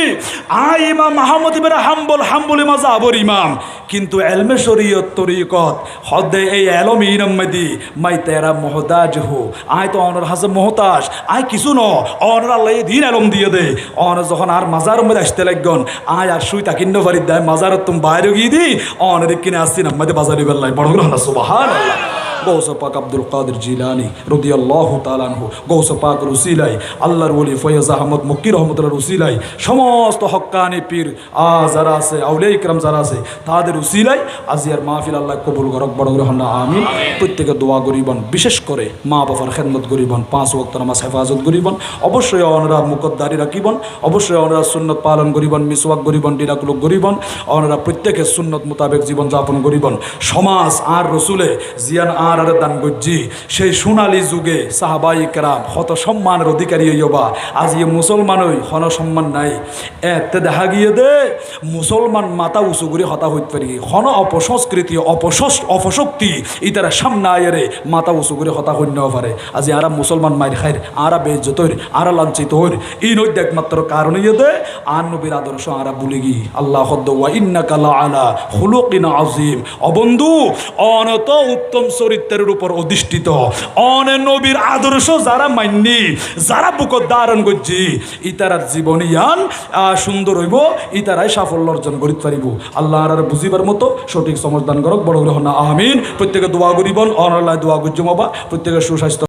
আই ইমাম আহমদ ইবনে হাম্বল হাম্বলি মাযহাবর ইমাম কিন্তু ইলমে শরীয়ত তরিকত হদ্দে এই ইলম উম্মতি মাই তেরা মুহতাজ হো আই তো অনর হাসে মুহতাজ আই কিছু ন অনর আল্লাহ দিন ইলম দিয়ে দে অন যখন আর মাজার উম্মতি আসতে লাগুন আই আর সুই তাকিন্ন পারি দেয় মাজারত তুম বাইরে গিয়ে দি অনর কিনে আসছি উম্মতি বাজারি বেল্লাই বড় না সুবহানাল্লাহ গৌসে পাক আব্দুল কাদের জিলানি রাদিয়াল্লাহু তাআলা আনহু গৌসে পাক রসিলাই আল্লাহর ওলি ফয়েজ আহমদ মক্কি রহমতুল্লাহ রসিলাই সমস্ত হক্কানি পীর যারা আছে আউলিয়া ইকরাম যারা আছে তাদের রসিলাই আজিয়ার মাহফিল আল্লাহ কবুল করক বড় গ্রহণ আমিন প্রত্যেকে দোয়া করিবন বিশেষ করে মা বাবার খেদমত করিবন 5 ওয়াক্ত নামাজ হেফাজত করিবন অবশ্যই ওনারা মুকদ্দারি রাখিবন অবশ্যই ওনারা সুন্নত পালন করিবন মিসওয়াক করিবন ডিরাকুলুক করিবন ওনারা প্রত্যেকে সুন্নত মোতাবেক জীবন যাপন করিবন সমাজ আর রসুলে জিয়ান আর দান গজ্জি সেই সোনালী যুগে সাহাবাই কেরাম কত সম্মানের অধিকারী হইবা আজ ইয়ে মুসলমান হই হন সম্মান নাই এতে দেখা গিয়ে দে মুসলমান মাথা উঁচু করে হতা হইতে পারি হন অপসংস্কৃতি অপশক্তি ইতারা সামনে আয়েরে মাথা উঁচু করে হতা হইন পারে আজি আরা মুসলমান মায়ের খাইর আরা বেজ্জত হইর আরা লাঞ্ছিত হইর ই নৈদ্য একমাত্র কারণ ইয়ে দে আর নবীর আদর্শ আরা ভুলে গি আল্লাহ ওয়া ইন্নাকা লাআলা খুলুকিন আযীম অবন্ধু অনত উত্তম চরিত্রের উপর অধিষ্ঠিত অনে নবীর আদর্শ যারা মাননি যারা বুকত ধারণ করছি ইতারার জীবনিয়ান সুন্দর হইব ইতারাই সাফল্য অর্জন করিতে পারিব আল্লাহ আর বুঝিবার মতো সঠিক সমজদান করক বড় গ্রহণ আমিন প্রত্যেকে দোয়া করিবন অনলাইন দোয়া করছি বাবা প্রত্যেকের সুস্বাস্থ্য